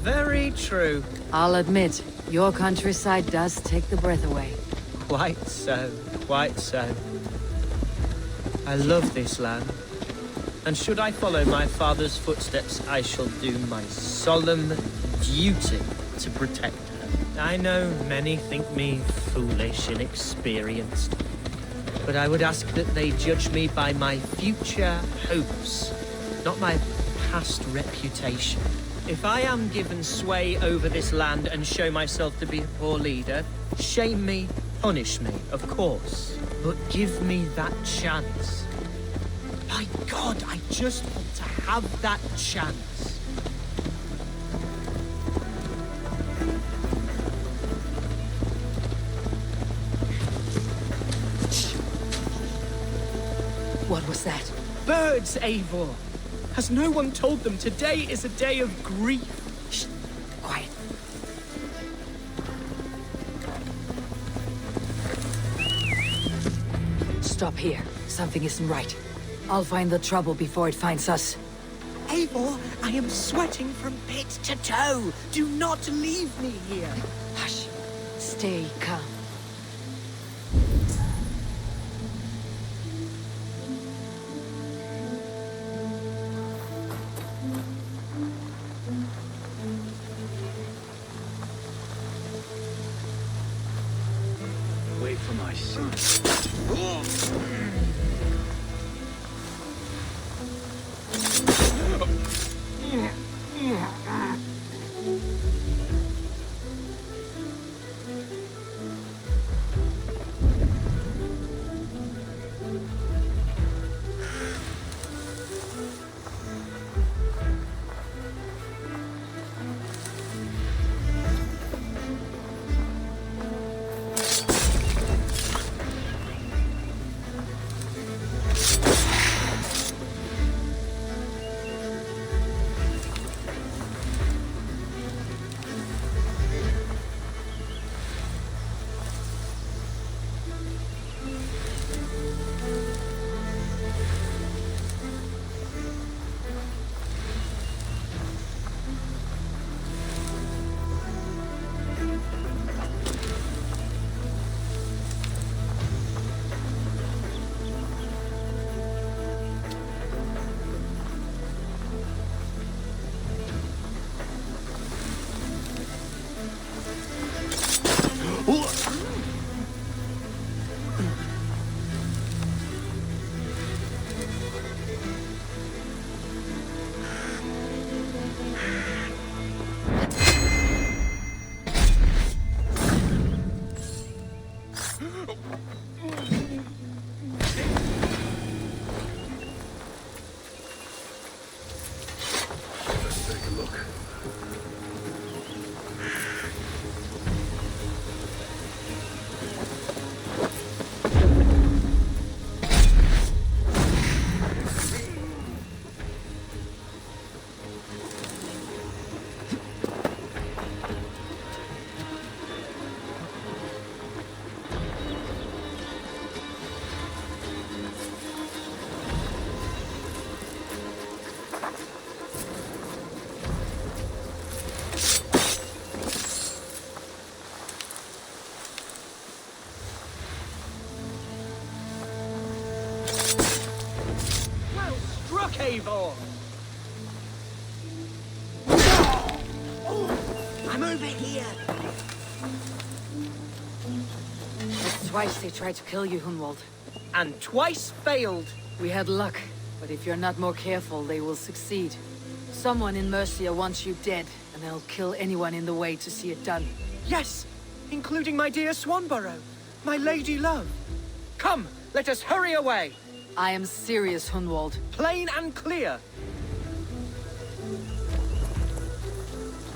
Very true. I'll admit, your countryside does take the breath away. Quite so, quite so. I love this land. And should I follow my father's footsteps, I shall do my solemn duty to protect her. I know many think me foolish, inexperienced. But I would ask that they judge me by my future hopes, not my past reputation. If I am given sway over this land and show myself to be a poor leader, shame me, punish me, of course. But give me that chance. By God, I just want to have that chance. What was that? Birds, Eivor! Has no one told them today is a day of grief? Shh! Quiet. Stop here. Something isn't right. I'll find the trouble before it finds us. Eivor, I am sweating from pit to toe. Do not leave me here. Hush. Stay calm. Wait for my son. Eivor! I'm over here. Twice they tried to kill you, Hunwald. And twice failed. We had luck, but if you're not more careful, they will succeed. Someone in Mercia wants you dead, and they'll kill anyone in the way to see it done. Yes, including my dear Swanborough, my lady love. Come, let us hurry away. I am serious, Hunwald. Plain and clear.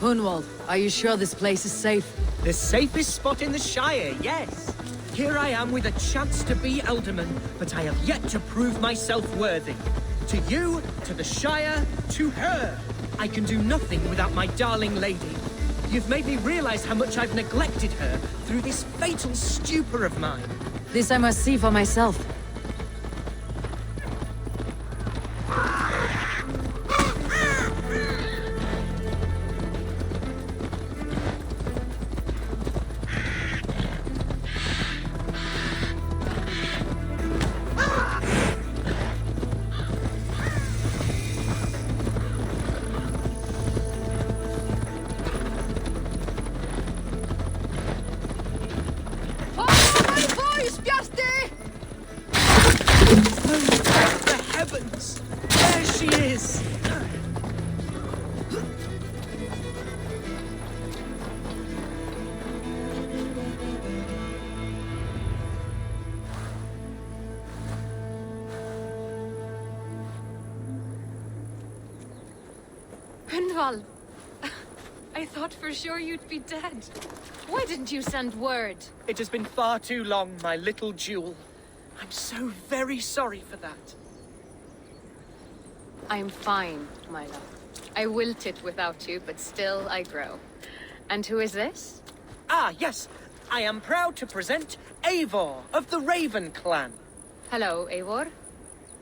Hunwald, are you sure this place is safe? The safest spot in the Shire, yes. Here I am with a chance to be Alderman, but I have yet to prove myself worthy. To you, to the Shire, to her. I can do nothing without my darling lady. You've made me realize how much I've neglected her through this fatal stupor of mine. This I must see for myself. I thought for sure you'd be dead. Why didn't you send word? It has been far too long, my little jewel. I'm so very sorry for that. I'm fine, my love. I wilted without you, but still I grow. And who is this? Ah, yes. I am proud to present Eivor of the Raven clan. Hello, Eivor.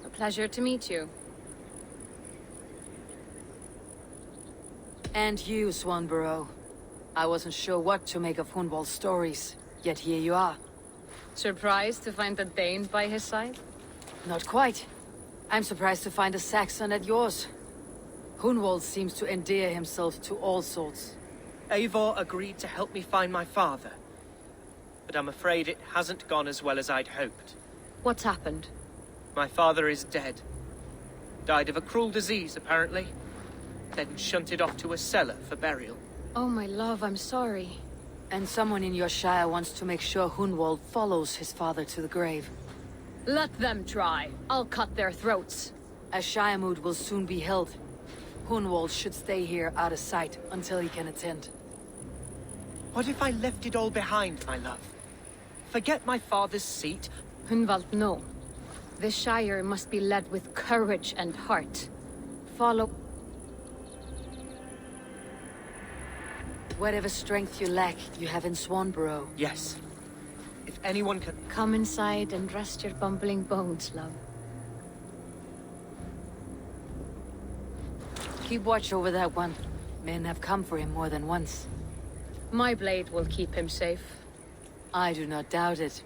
A pleasure to meet you. And you, Swanborough. I wasn't sure what to make of Hunwald's stories, yet here you are. Surprised to find a Dane by his side? Not quite. I'm surprised to find a Saxon at yours. Hunwald seems to endear himself to all sorts. Eivor agreed to help me find my father. But I'm afraid it hasn't gone as well as I'd hoped. What's happened? My father is dead. Died of a cruel disease, apparently. Then shunted off to a cellar for burial. Oh, my love, I'm sorry. And someone in your shire wants to make sure Hunwald follows his father to the grave. Let them try. I'll cut their throats. A shire moot will soon be held. Hunwald should stay here out of sight until he can attend. What if I left it all behind, my love? Forget my father's seat? Hunwald, no. This shire must be led with courage and heart. Follow... Whatever strength you lack, you have in Swanborough. Yes. If anyone can... Come inside and rest your bumbling bones, love. Keep watch over that one. Men have come for him more than once. My blade will keep him safe. I do not doubt it.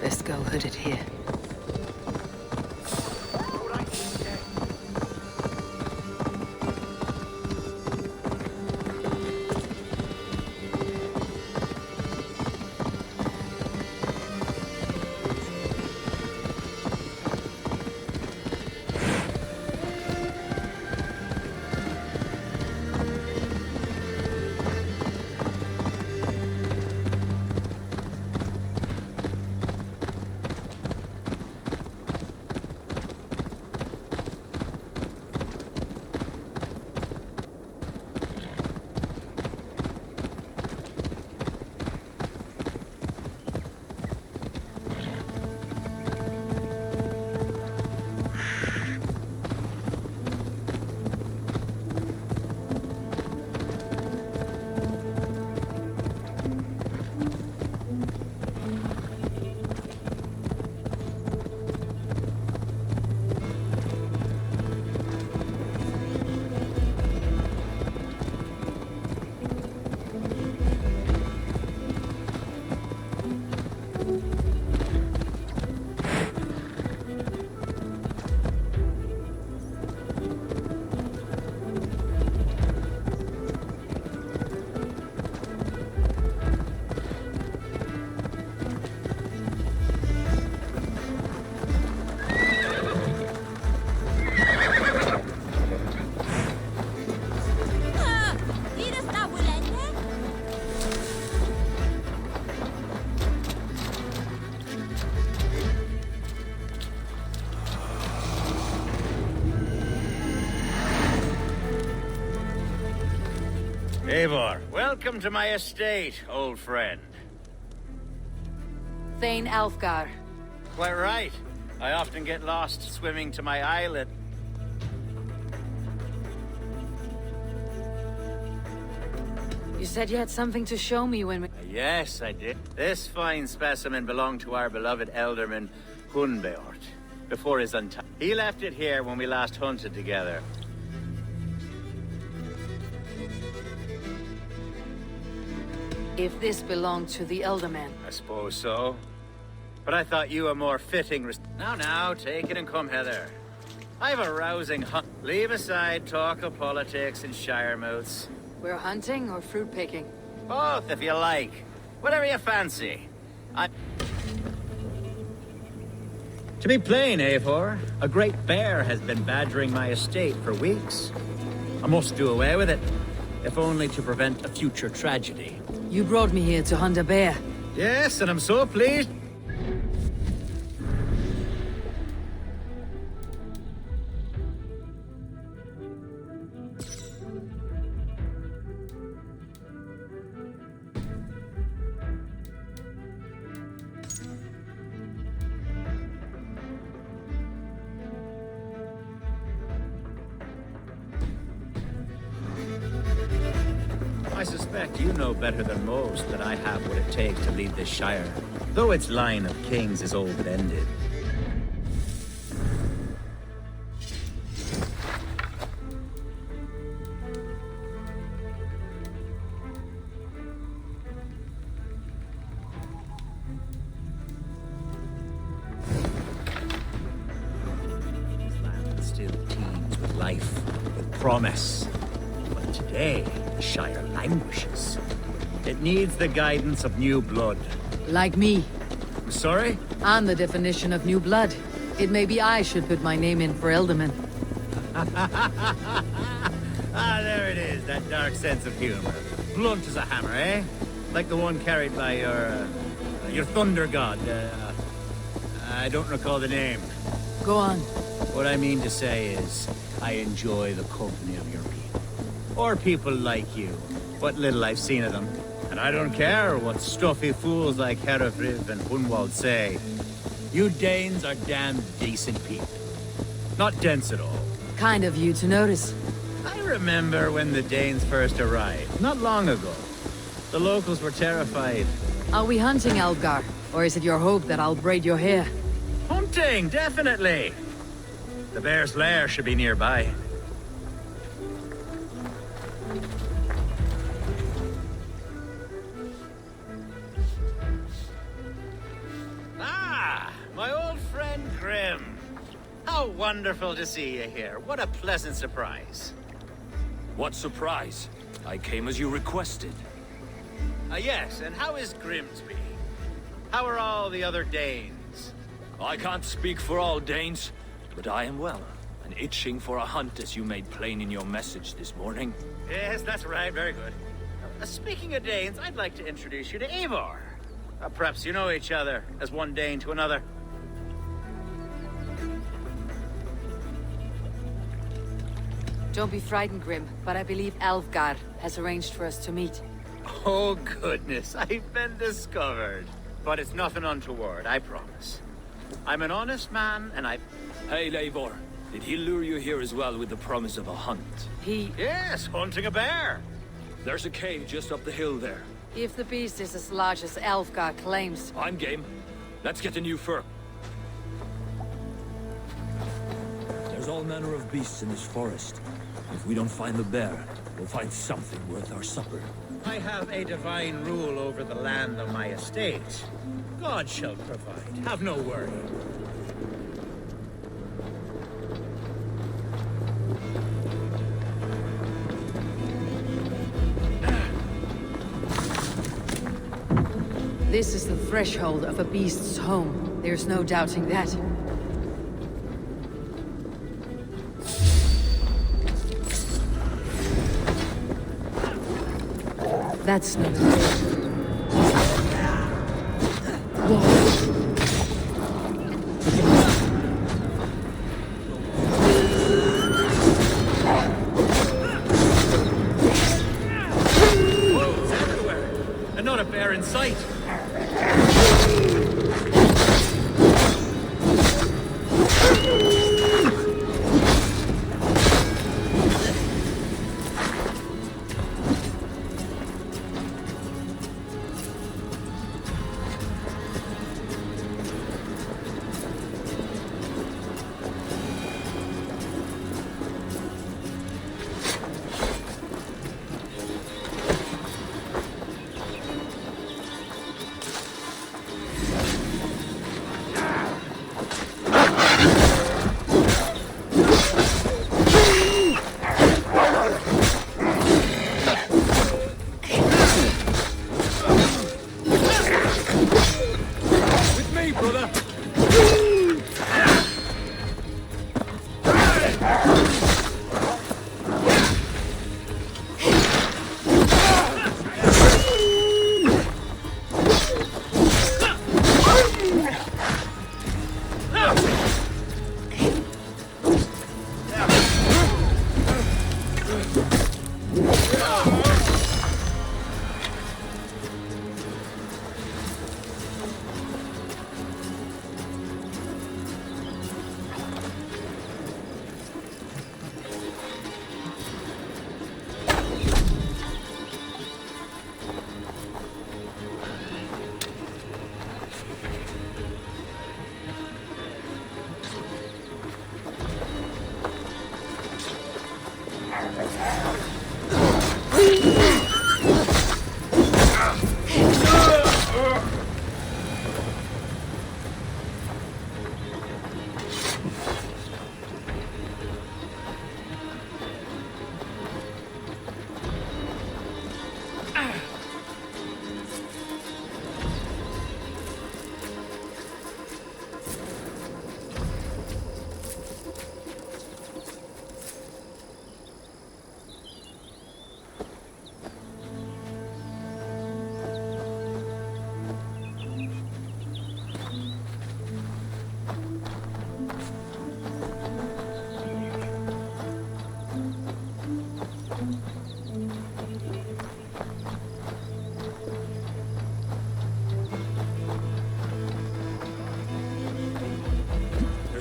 Let's go hooded here. Eivor, welcome to my estate, old friend. Thane Alfgar. Quite right. I often get lost swimming to my island. You said you had something to show me when we... Yes, I did. This fine specimen belonged to our beloved elderman, Hunbeort, before his untie. He left it here when we last hunted together. If this belonged to the Elderman. I suppose so. But I thought you a more fitting... Now, take it and come hither. I've a rousing hunt. Leave aside talk of politics and shiremouths. We're hunting or fruit picking? Both, if you like. Whatever you fancy. To be plain, Eivor, a great bear has been badgering my estate for weeks. I must do away with it, if only to prevent a future tragedy. You brought me here to hunt a bear. Yes, and I'm so pleased. you know better than most that I have what it takes to lead this Shire, though its line of kings is old and ended. Promise. But today, the Shire languishes. It needs the guidance of new blood. Like me. Sorry? I'm the definition of new blood. It may be I should put my name in for Elderman. Ah, there it is, that dark sense of humor. Blunt as a hammer, eh? Like the one carried by your thunder god. I don't recall the name. Go on. What I mean to say is, I enjoy the company of your people. Or people like you. What little I've seen of them. And I don't care what stuffy fools like Herefriv and Hunwald say. You Danes are damn decent people. Not dense at all. Kind of you to notice. I remember when the Danes first arrived, not long ago. The locals were terrified. Are we hunting, Elfgar? Or is it your hope that I'll braid your hair? Hunting, definitely! The bear's lair should be nearby. Ah, my old friend Grim. How wonderful to see you here. What a pleasant surprise. What surprise? I came as you requested. Yes, and how is Grimsby? How are all the other Danes? I can't speak for all Danes, but I am well, and itching for a hunt as you made plain in your message this morning. Yes, that's right, very good. Speaking of Danes, I'd like to introduce you to Eivor. Perhaps you know each other, as one Dane to another. Don't be frightened, Grim, but I believe Elfgar has arranged for us to meet. Oh goodness, I've been discovered. But it's nothing untoward, I promise. I'm an honest man, and I... Hey, Eivor. Did he lure you here as well with the promise of a hunt? Yes, hunting a bear. There's a cave just up the hill there. If the beast is as large as Elfgar claims... I'm game. Let's get a new fur. There's all manner of beasts in this forest. If we don't find the bear, we'll find something worth our supper. I have a divine rule over the land on my estate. God shall provide. Have no worry. This is the threshold of a beast's home. There's no doubting that. That's no Wolves everywhere, and not a bear in sight.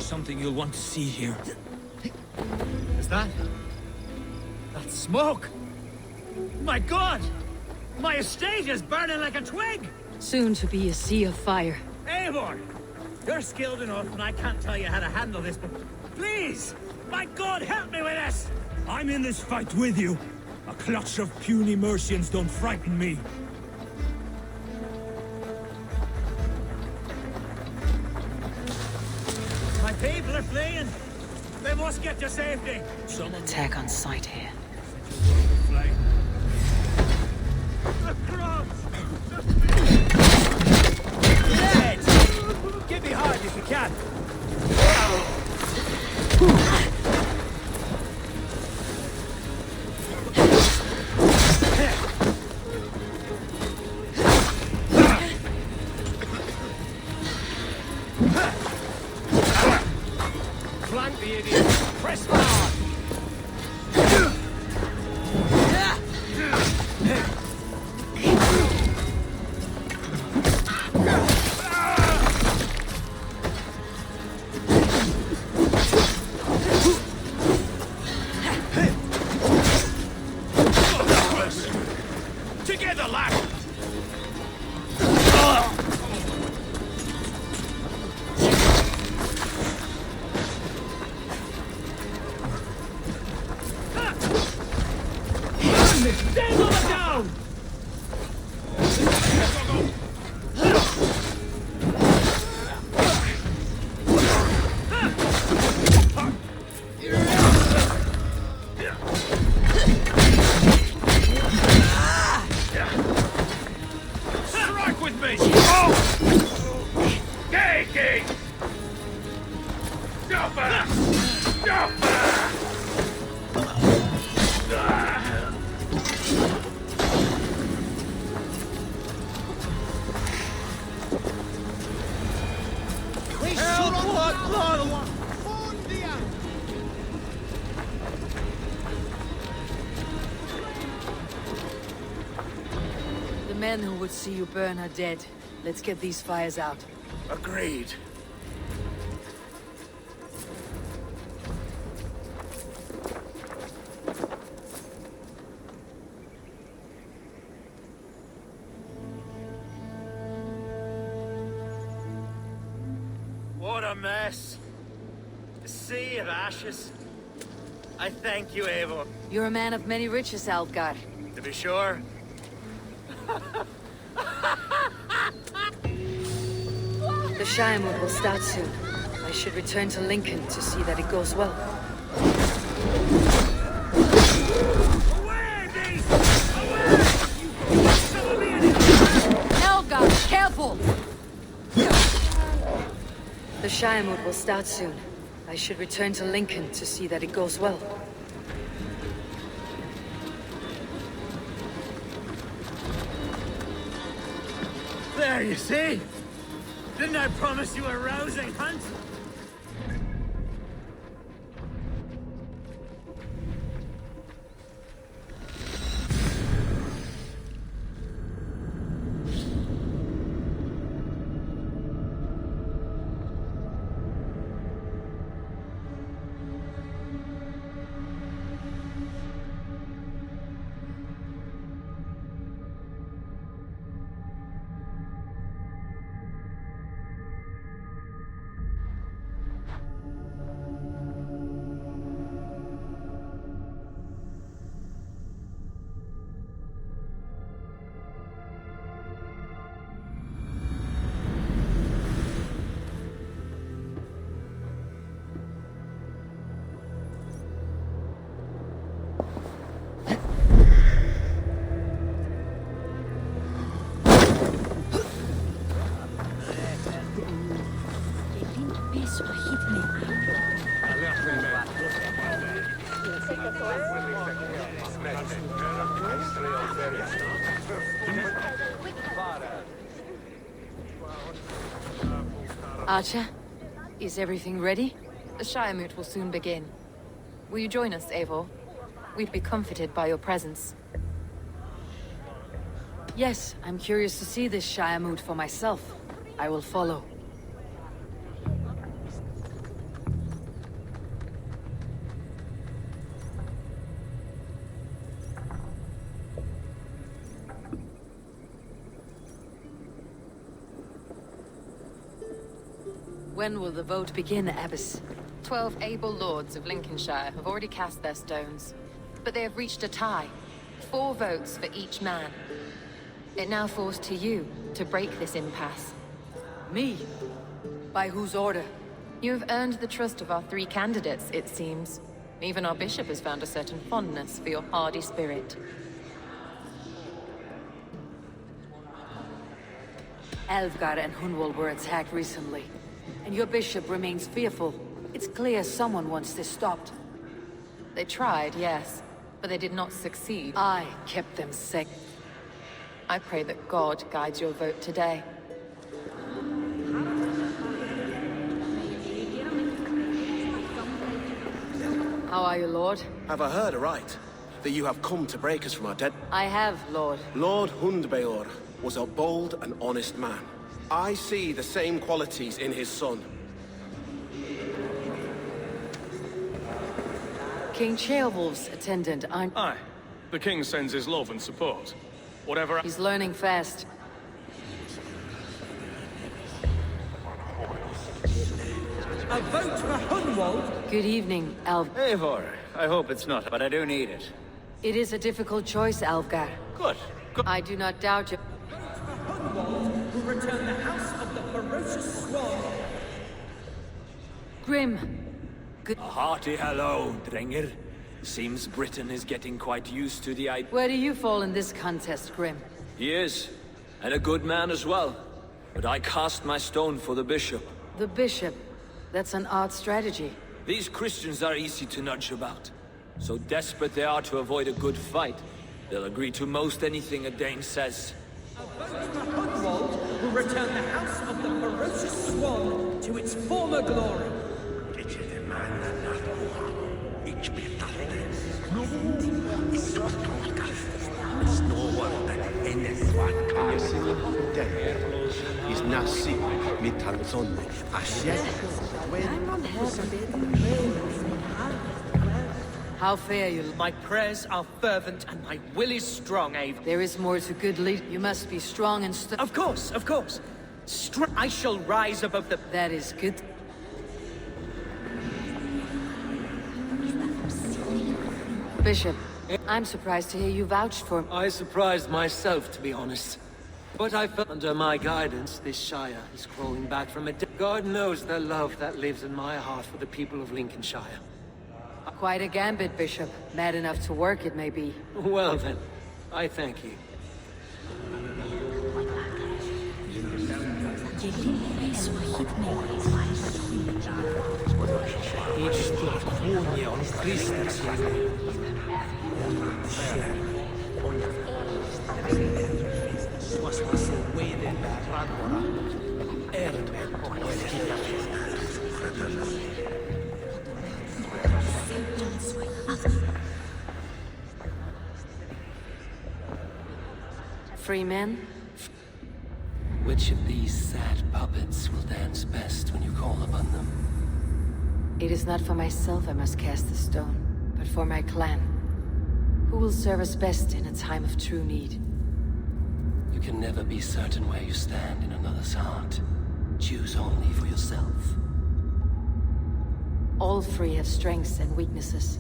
Something you'll want to see here. Is that? That's smoke! My God! My estate is burning like a twig! Soon to be a sea of fire. Eivor! You're skilled enough and I can't tell you how to handle this, but please! My God, help me with this! I'm in this fight with you. A clutch of puny Mercians don't frighten me. People are fleeing. They must get to safety. An attack on sight here. The cross! Dead! Get behind if you can. Flank the idiot! Press hard! Together, lad! The men who would see you burn are dead. Let's get these fires out. Agreed. What a mess. A sea of ashes. I thank you, Eivor. You're a man of many riches, Algar. To be sure. The Shiremood will start soon. I should return to Lincoln to see that it goes well. Elgar, careful! The Shiremood will start soon. I should return to Lincoln to see that it goes well. There, you see? Didn't I promise you a rousing hunt? Archer, is everything ready? The Shiremoot will soon begin. Will you join us, Eivor? We'd be comforted by your presence. Yes, I'm curious to see this Shiremoot for myself. I will follow. When will the vote begin, Abbess? 12 able lords of Lincolnshire have already cast their stones, but they have reached a tie. 4 votes for each man. It now falls to you to break this impasse. Me? By whose order? You have earned the trust of our 3 candidates, it seems. Even our bishop has found a certain fondness for your hardy spirit. Alvgar and Hunwald were attacked recently, and your bishop remains fearful. It's clear someone wants this stopped. They tried, yes, but they did not succeed. I kept them safe. I pray that God guides your vote today. How are you, Lord? Have I heard aright? That you have come to break us from our dead? I have, Lord. Lord Hundbeor was a bold and honest man. I see the same qualities in his son. King Ceolwulf's attendant, aren't... Aye. The king sends his love and support. Whatever... He's learning fast. A vote for Hunwald? Good evening, Eivor, I hope it's not, but I do need it. It is a difficult choice, Alvgar. Good. I do not doubt you. Hunwald will return the house of the ferocious swan. Grim. Good. A hearty hello, Drengr. Seems Britain is getting quite used to the idea. Where do you fall in this contest, Grim? He is, and a good man as well. But I cast my stone for the bishop. The bishop? That's an odd strategy. These Christians are easy to nudge about. So desperate they are to avoid a good fight, they'll agree to most anything a Dane says. A vote for Hunwald will return the house of the ferocious swan to its former glory. How fare you? My prayers are fervent and my will is strong, Ave. There is more to good lead. You must be strong and Of course, of course. I shall rise above the... That is good. Bishop, I'm surprised to hear you vouched for... I surprised myself, to be honest. But I felt under my guidance, this Shire is crawling back from it. God knows the love that lives in my heart for the people of Lincolnshire. Quite a gambit, Bishop. Mad enough to work, it may be. Well then, I thank you. Free men? Which of these sad puppets will dance best when you call upon them? It is not for myself I must cast the stone, but for my clan. Who will serve us best in a time of true need? You can never be certain where you stand in another's heart. Choose only for yourself. All 3 have strengths and weaknesses.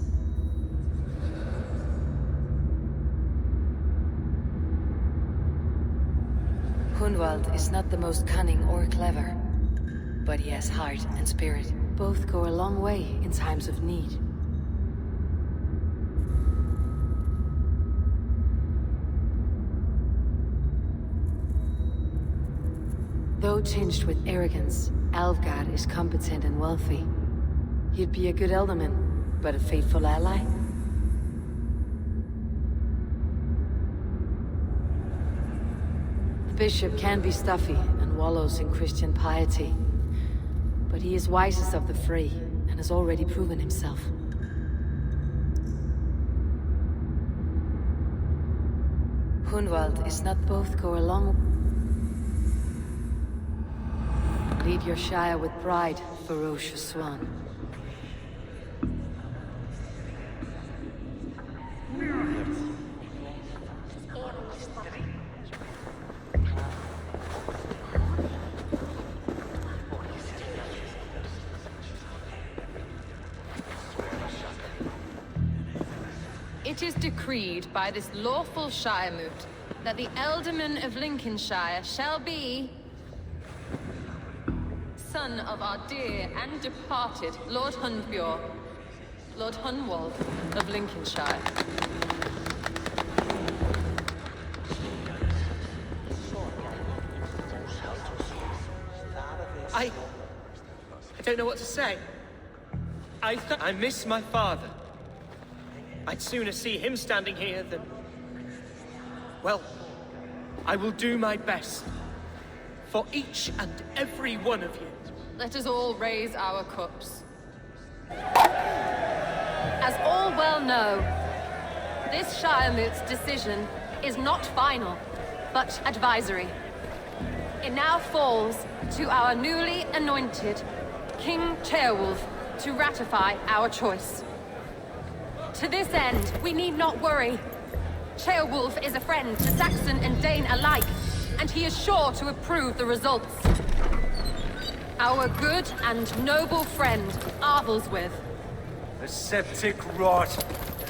Hunwald is not the most cunning or clever, but he has heart and spirit. Both go a long way in times of need. Though tinged with arrogance, Alvgar is competent and wealthy. He'd be a good alderman, but a faithful ally? The bishop can be stuffy and wallows in Christian piety, But he is wisest of the Free, and has already proven himself. Hunwald is not both go along. Lead your Shire with pride, ferocious swan. It is decreed by this lawful Shiremoot that the Ealdorman of Lincolnshire shall be son of our dear and departed Lord Hundbjorn, Lord Hunwald of Lincolnshire. I don't know what to say. I miss my father. I'd sooner see him standing here than... Well, I will do my best. For each and every one of you. Let us all raise our cups. As all well know, this Shiremoot's decision is not final, but advisory. It now falls to our newly anointed King Ceolwulf to ratify our choice. To this end, we need not worry. Ceolwulf is a friend to Saxon and Dane alike, and he is sure to approve the results. Our good and noble friend, Arvelswith. A septic rot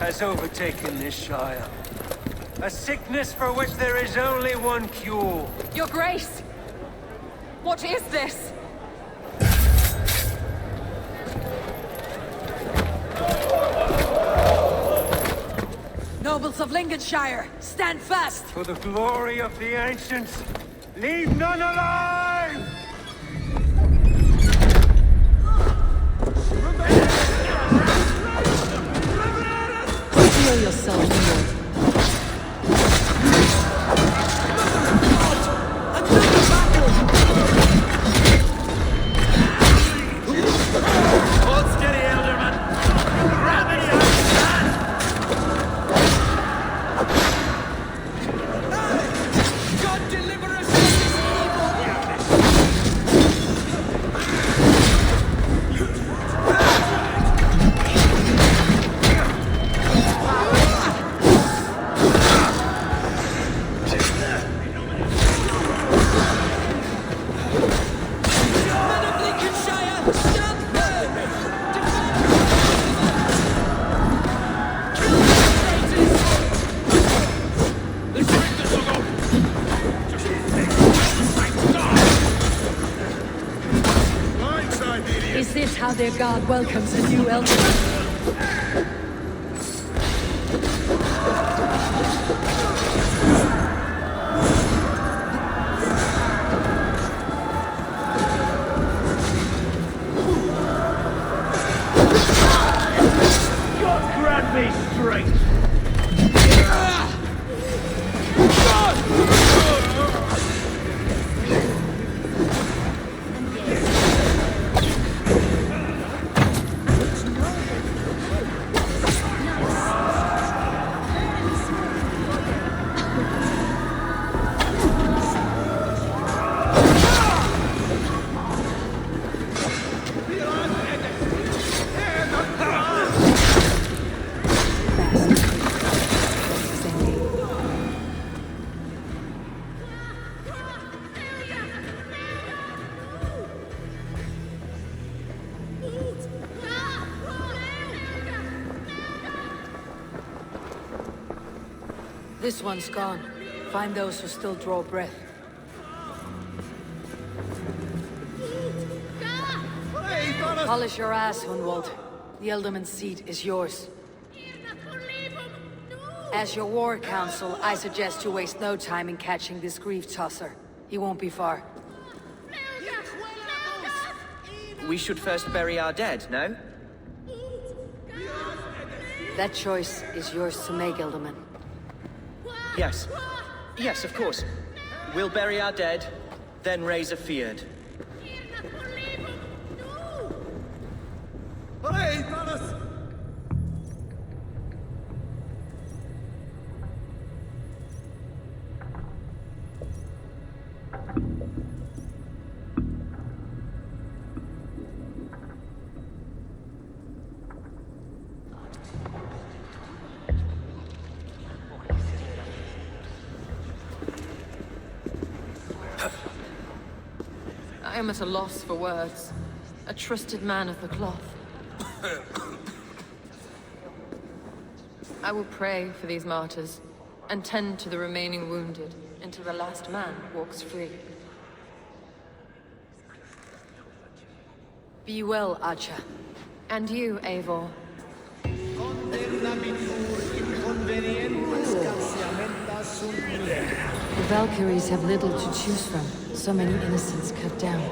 has overtaken this Shire. A sickness for which there is only one cure. Your Grace! What is this? Nobles of Lincolnshire, stand fast! For the glory of the ancients, leave none alive! Heal yourself, Lord. Hold steady, Elderman! Gravity understand! God deliver us from this Is this how their god welcomes a new Ealdorman? God grant me strength! This one's gone. Find those who still draw breath. Polish your ass, Hunwald. The Ealdorman's seat is yours. As your war council, I suggest you waste no time in catching this grief tosser. He won't be far. We should first bury our dead, no? That choice is yours to make, Ealdorman. Yes. Yes, of course. We'll bury our dead, then raise a feard. I am at a loss for words. A trusted man of the cloth. I will pray for these martyrs, and tend to the remaining wounded, until the last man walks free. Be well, Archer. And you, Eivor. The Valkyries have little to choose from. So many innocents cut down.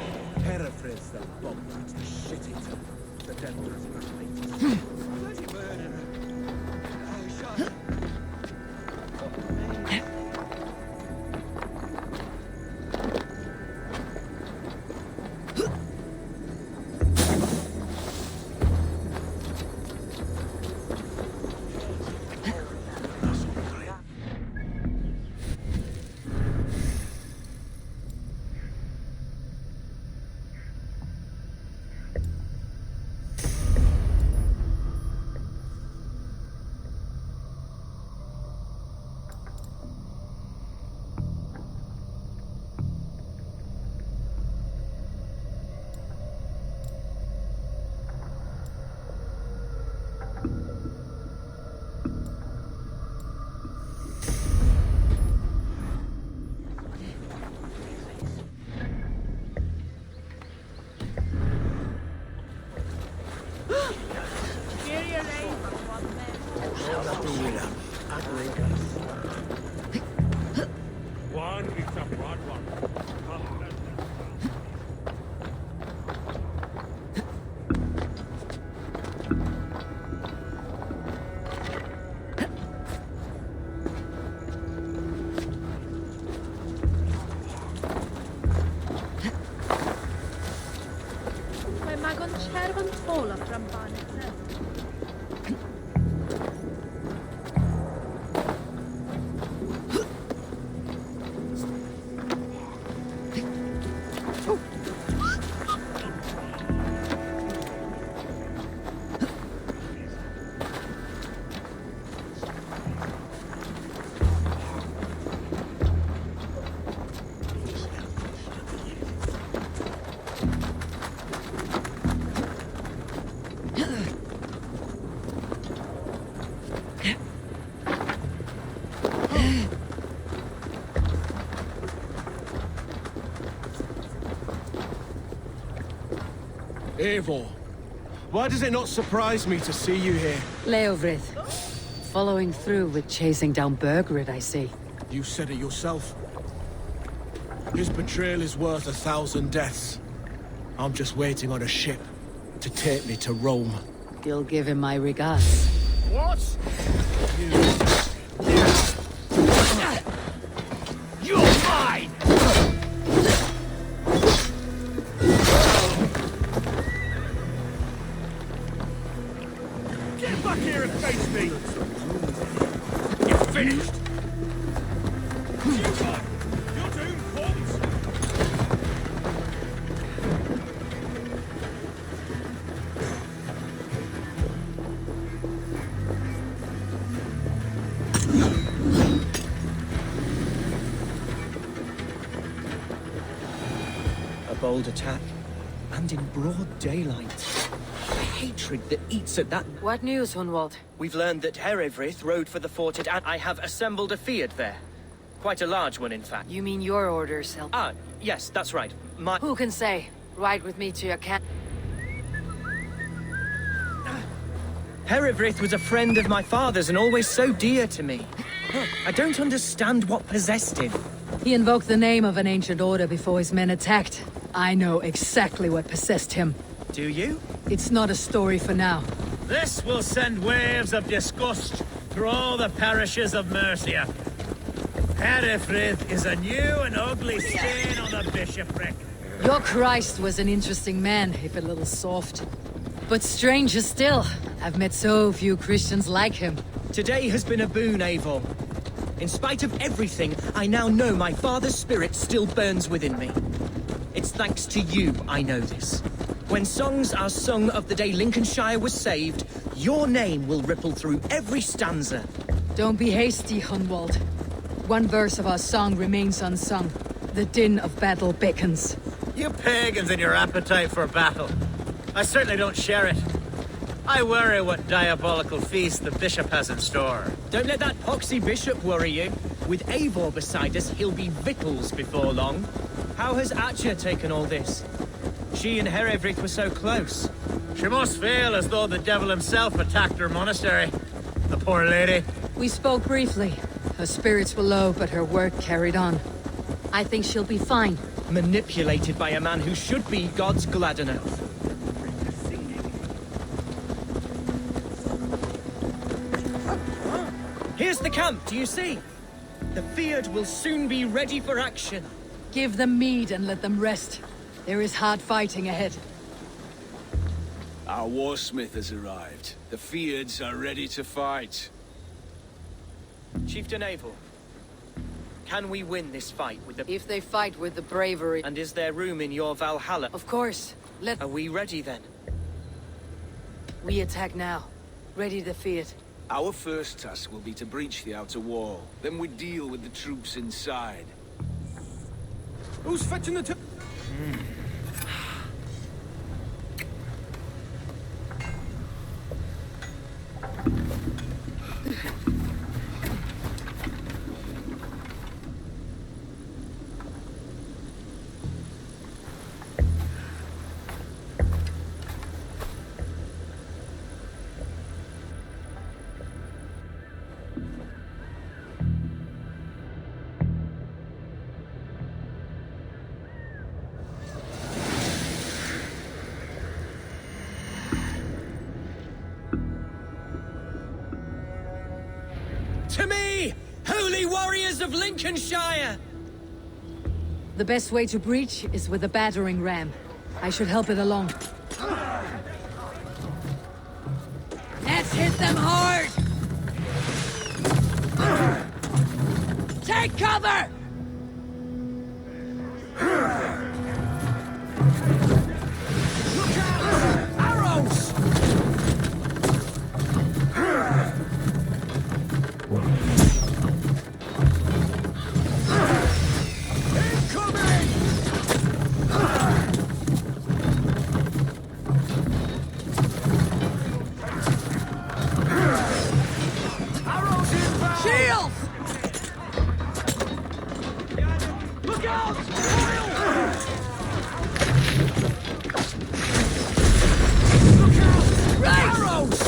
Eivor, why does it not surprise me to see you here? Leovrith. Following through with chasing down Bergrid, I see. You said it yourself. His betrayal is worth 1,000 deaths. I'm just waiting on a ship to take me to Rome. You'll give him my regards. What? You're mine! Get back here and face me! You're finished! You're doomed, Pons! A bold attack, and in broad daylight. The hatred that eats at that... What news, Hunwald? We've learned that Herefrith rode for the forted and I have assembled a field there. Quite a large one, in fact. You mean your orders help? Ah, yes, that's right. My... Who can say? Ride with me to your camp. Herefrith was a friend of my father's and always so dear to me. I don't understand what possessed him. He invoked the name of an ancient order before his men attacked. I know exactly what possessed him. Do you? It's not a story for now. This will send waves of disgust through all the parishes of Mercia. Herefrith is a new and ugly stain on the bishopric. Your Christ was an interesting man, if a little soft. But stranger still, I've met so few Christians like him. Today has been a boon, Eivor. In spite of everything, I now know my father's spirit still burns within me. It's thanks to you I know this. When songs are sung of the day Lincolnshire was saved, your name will ripple through every stanza. Don't be hasty, Hunwald. One verse of our song remains unsung. The din of battle beckons. You pagans and your appetite for battle. I certainly don't share it. I worry what diabolical feast the bishop has in store. Don't let that poxy bishop worry you. With Eivor beside us, he'll be victuals before long. How has Atcha taken all this? She and Herevrik were so close. She must feel as though the devil himself attacked her monastery. The poor lady. We spoke briefly. Her spirits were low, but her work carried on. I think she'll be fine. Manipulated by a man who should be God's Gladenoth. Here's the camp, do you see? The Field will soon be ready for action. Give them mead and let them rest. There is hard fighting ahead. Our warsmith has arrived. The Fields are ready to fight. Chieftain Eivor, can we win this fight with the... If they fight with the bravery... And is there room in your Valhalla? Of course. Are we ready then? We attack now. Ready to fight. Our first task will be to breach the outer wall. Then we deal with the troops inside. Who's fetching the To me, holy warriors of Lincolnshire! The best way to breach is with a battering ram. I should help it along. Let's hit them hard! Take cover! Look out! Arrows!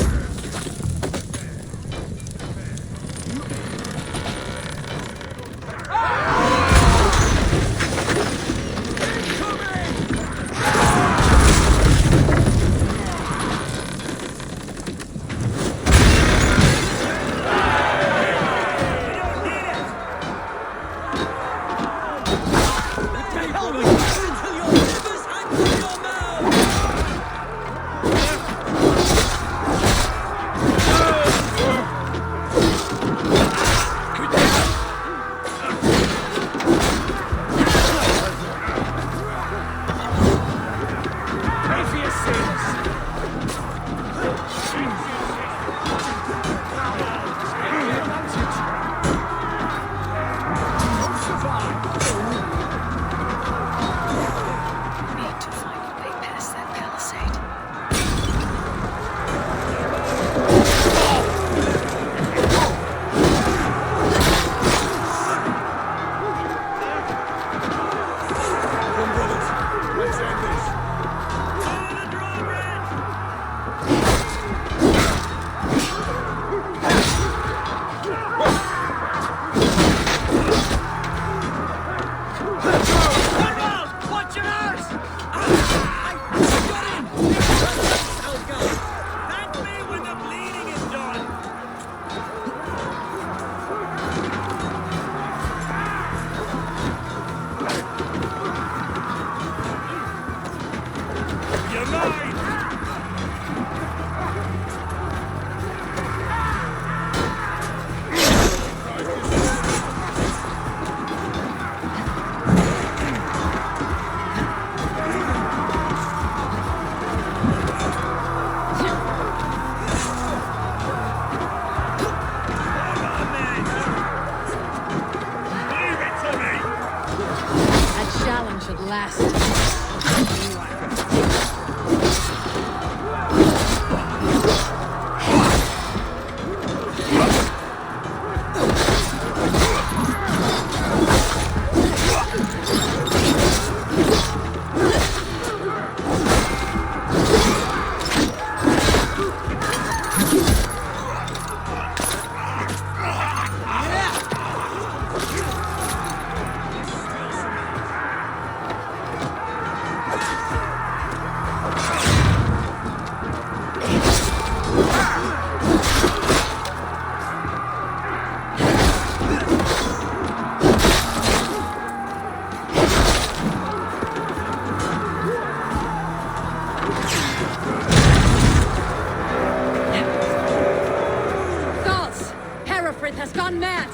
Has gone mad!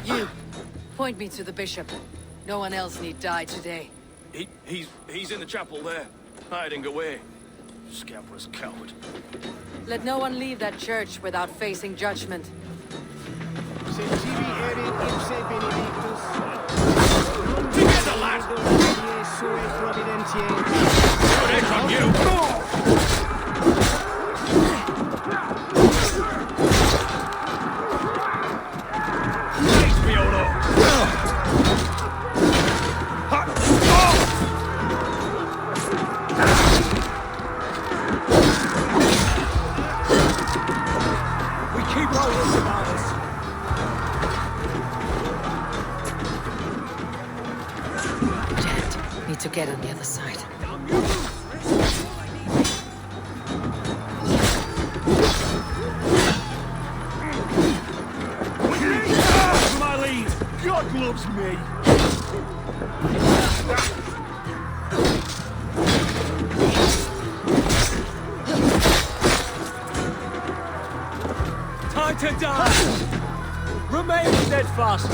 You, point me to the bishop. No one else need die today. He's in the chapel there, hiding away. Scabrous coward. Let no one leave that church without facing judgment. Together, lad! Good on you! Need to get on the other side. My lead! God loves me! Time to die! Remain steadfast!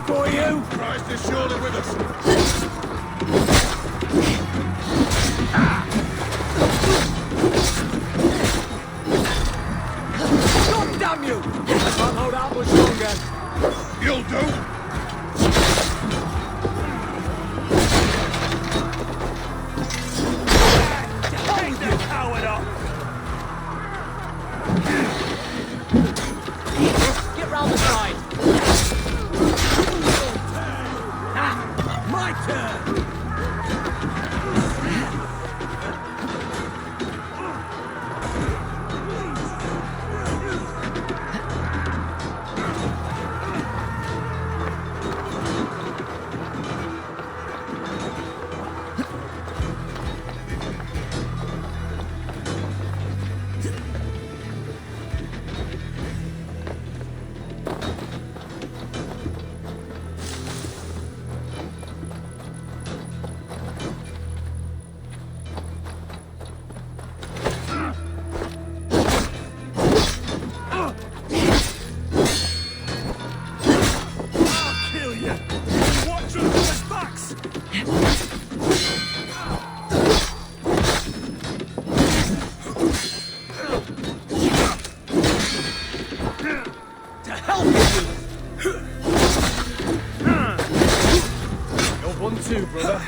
For you! Christ is surely with us! God damn you! I can't hold out much longer. You'll do! Take that coward up! Get round the side! My turn! Too, brother.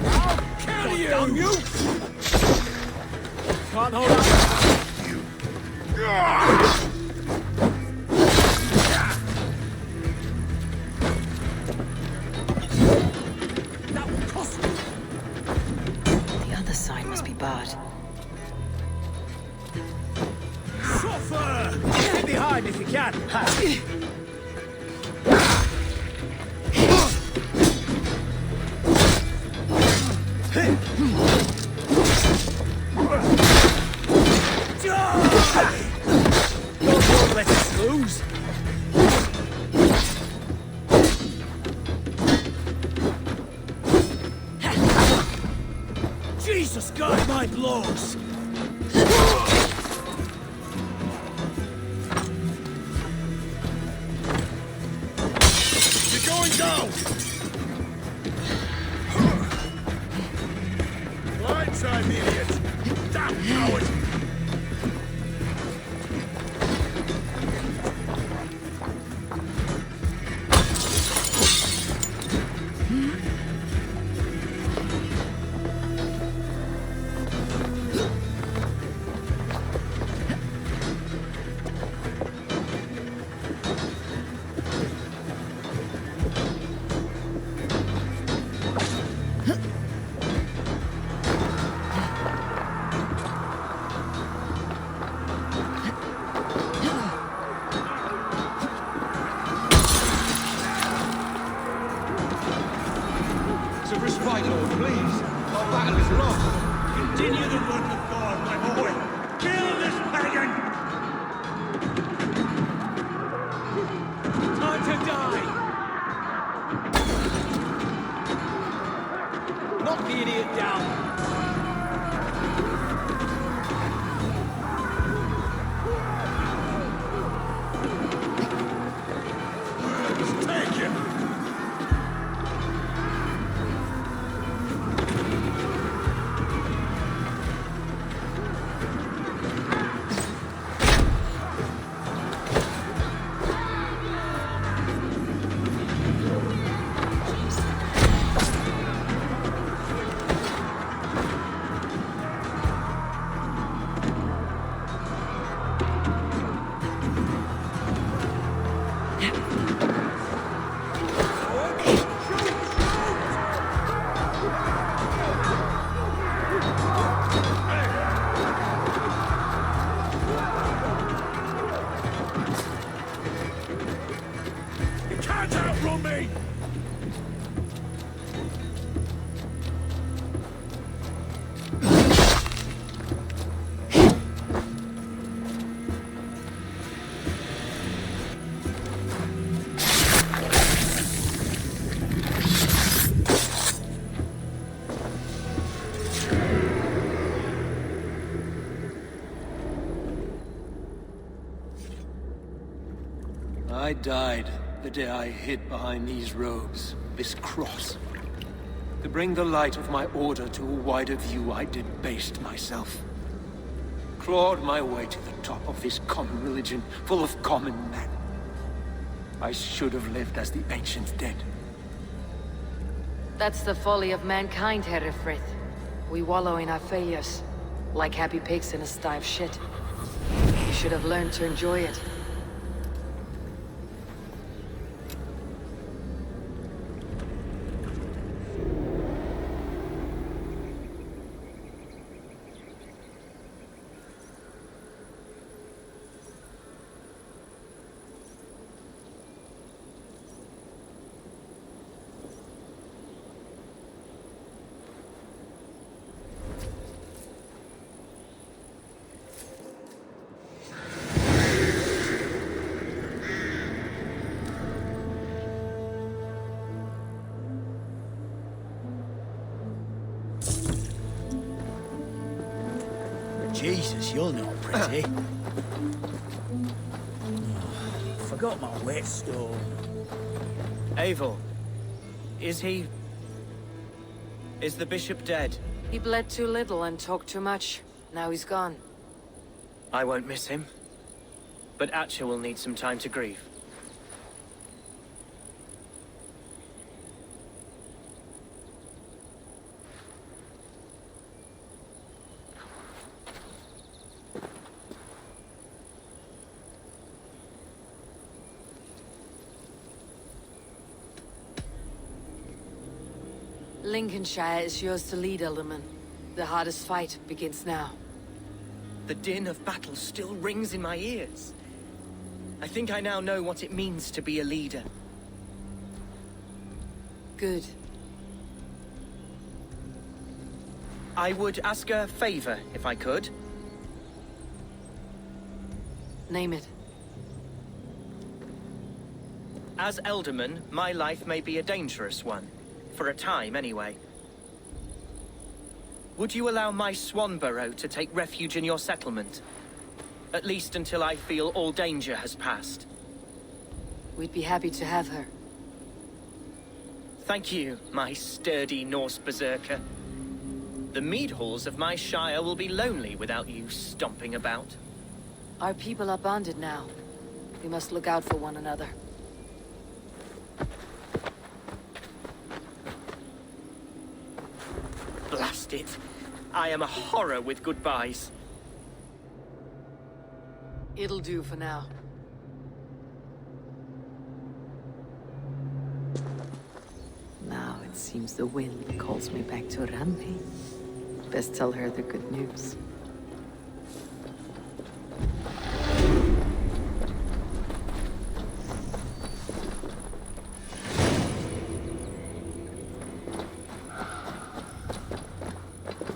I'll kill you! Damn you! Can't hold up. That will cost you. The other side must be barred. Get behind if you can. Jesus, guard my blows! You're going down! Blindside, idiot! Damn coward! I died the day I hid behind these robes, this cross. To bring the light of my order to a wider view, I debased myself. Clawed my way to the top of this common religion, full of common men. I should have lived as the ancient dead. That's the folly of mankind, Herefrith. We wallow in our failures, like happy pigs in a sty of shit. You should have learned to enjoy it. Jesus, you're not pretty. Forgot my whetstone. Eivor, is he... is the bishop dead? He bled too little and talked too much. Now he's gone. I won't miss him. But Atcha will need some time to grieve. Lincolnshire is yours to lead, Alderman. The hardest fight begins now. The din of battle still rings in my ears. I think I now know what it means to be a leader. Good. I would ask a favor, if I could. Name it. As Alderman, my life may be a dangerous one. For a time, anyway. Would you allow my Swanborough to take refuge in your settlement? At least until I feel all danger has passed. We'd be happy to have her. Thank you, my sturdy Norse berserker. The mead halls of my shire will be lonely without you stomping about. Our people are bonded now. We must look out for one another. Blast it. I am a horror with goodbyes. It'll do for now. Now it seems the wind calls me back to Randi. Best tell her the good news.